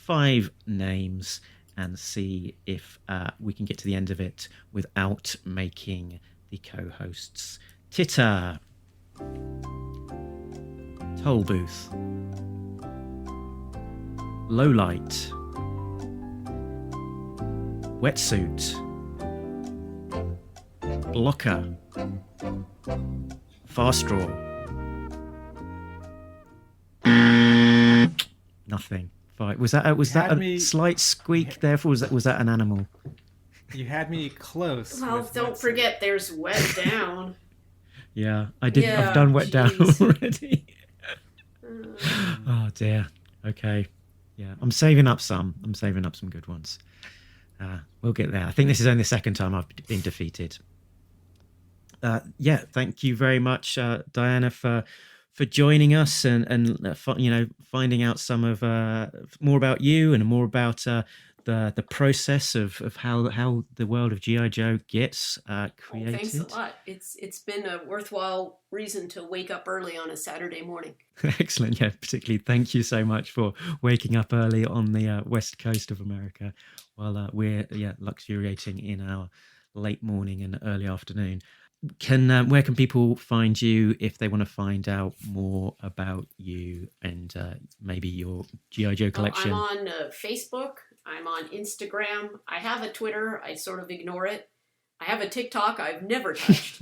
5 names and see if we can get to the end of it without making the co-hosts titter. Toll booth. Lowlight. Wetsuit. Blocker. Far straw. Nothing. Fine. Was that a slight squeak there? Or was that an animal? You had me close. Well, don't forget there's wet down. Yeah, I did. Yeah, I've done wet down jeez. already. Oh dear. Okay. Yeah, I'm saving up some good ones. We'll get there. I think this is only the second time I've been defeated. Thank you very much, Diana, for joining us and finding out some of more about you and more about the process of how the world of G.I. Joe gets created. Well, thanks a lot. It's been a worthwhile reason to wake up early on a Saturday morning. Excellent. Yeah, particularly thank you so much for waking up early on the west coast of America while we're luxuriating in our late morning and early afternoon. Where can people find you if they want to find out more about you and maybe your G.I. Joe collection? I'm on Facebook. I'm on Instagram. I have a Twitter. I sort of ignore it. I have a TikTok I've never touched.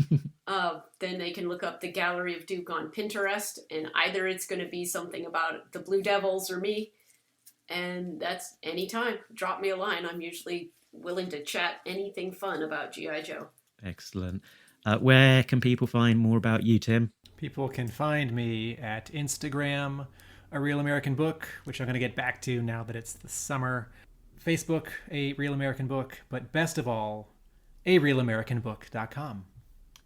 Then they can look up the Gallery of Duke on Pinterest, and either it's going to be something about the Blue Devils or me, and that's anytime. Drop me a line. I'm usually willing to chat anything fun about G.I. Joe. Excellent. Where can people find more about you, Tim? People can find me at Instagram, A Real American Book, which I'm going to get back to now that it's the summer. Facebook, A Real American Book, but best of all, arealamericanbook.com.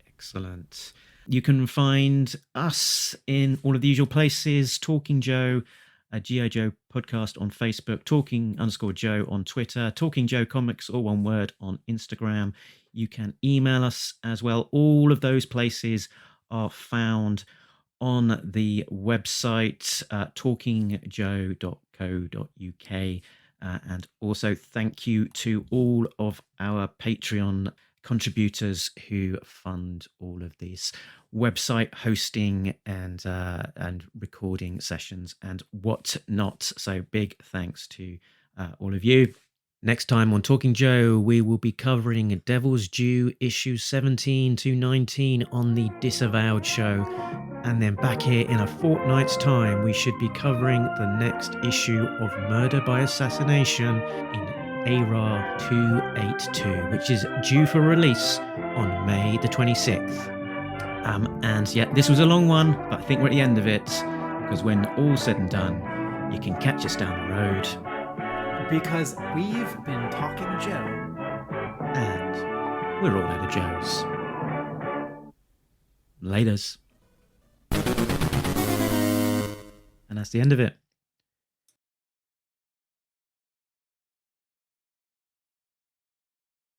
Excellent. You can find us in all of the usual places: Talking Joe, a G.I. Joe podcast on Facebook, Talking_Joe on Twitter, Talking Joe Comics, all one word, on Instagram. You can email us as well. All of those places are found on the website, talkingjoe.co.uk. And also thank you to all of our Patreon contributors who fund all of these website hosting and recording sessions and whatnot. So big thanks to all of you. Next time on Talking Joe, we will be covering Devil's Due issues 17 to 19 on the Disavowed show. And then back here in a fortnight's time, we should be covering the next issue of Murder by Assassination in ARAH 282, which is due for release on May the 26th. This was a long one, but I think we're at the end of it, because when all's said and done, you can catch us down the road. Because we've been talking Joe. And we're all out of Joes. Laters. And that's the end of it.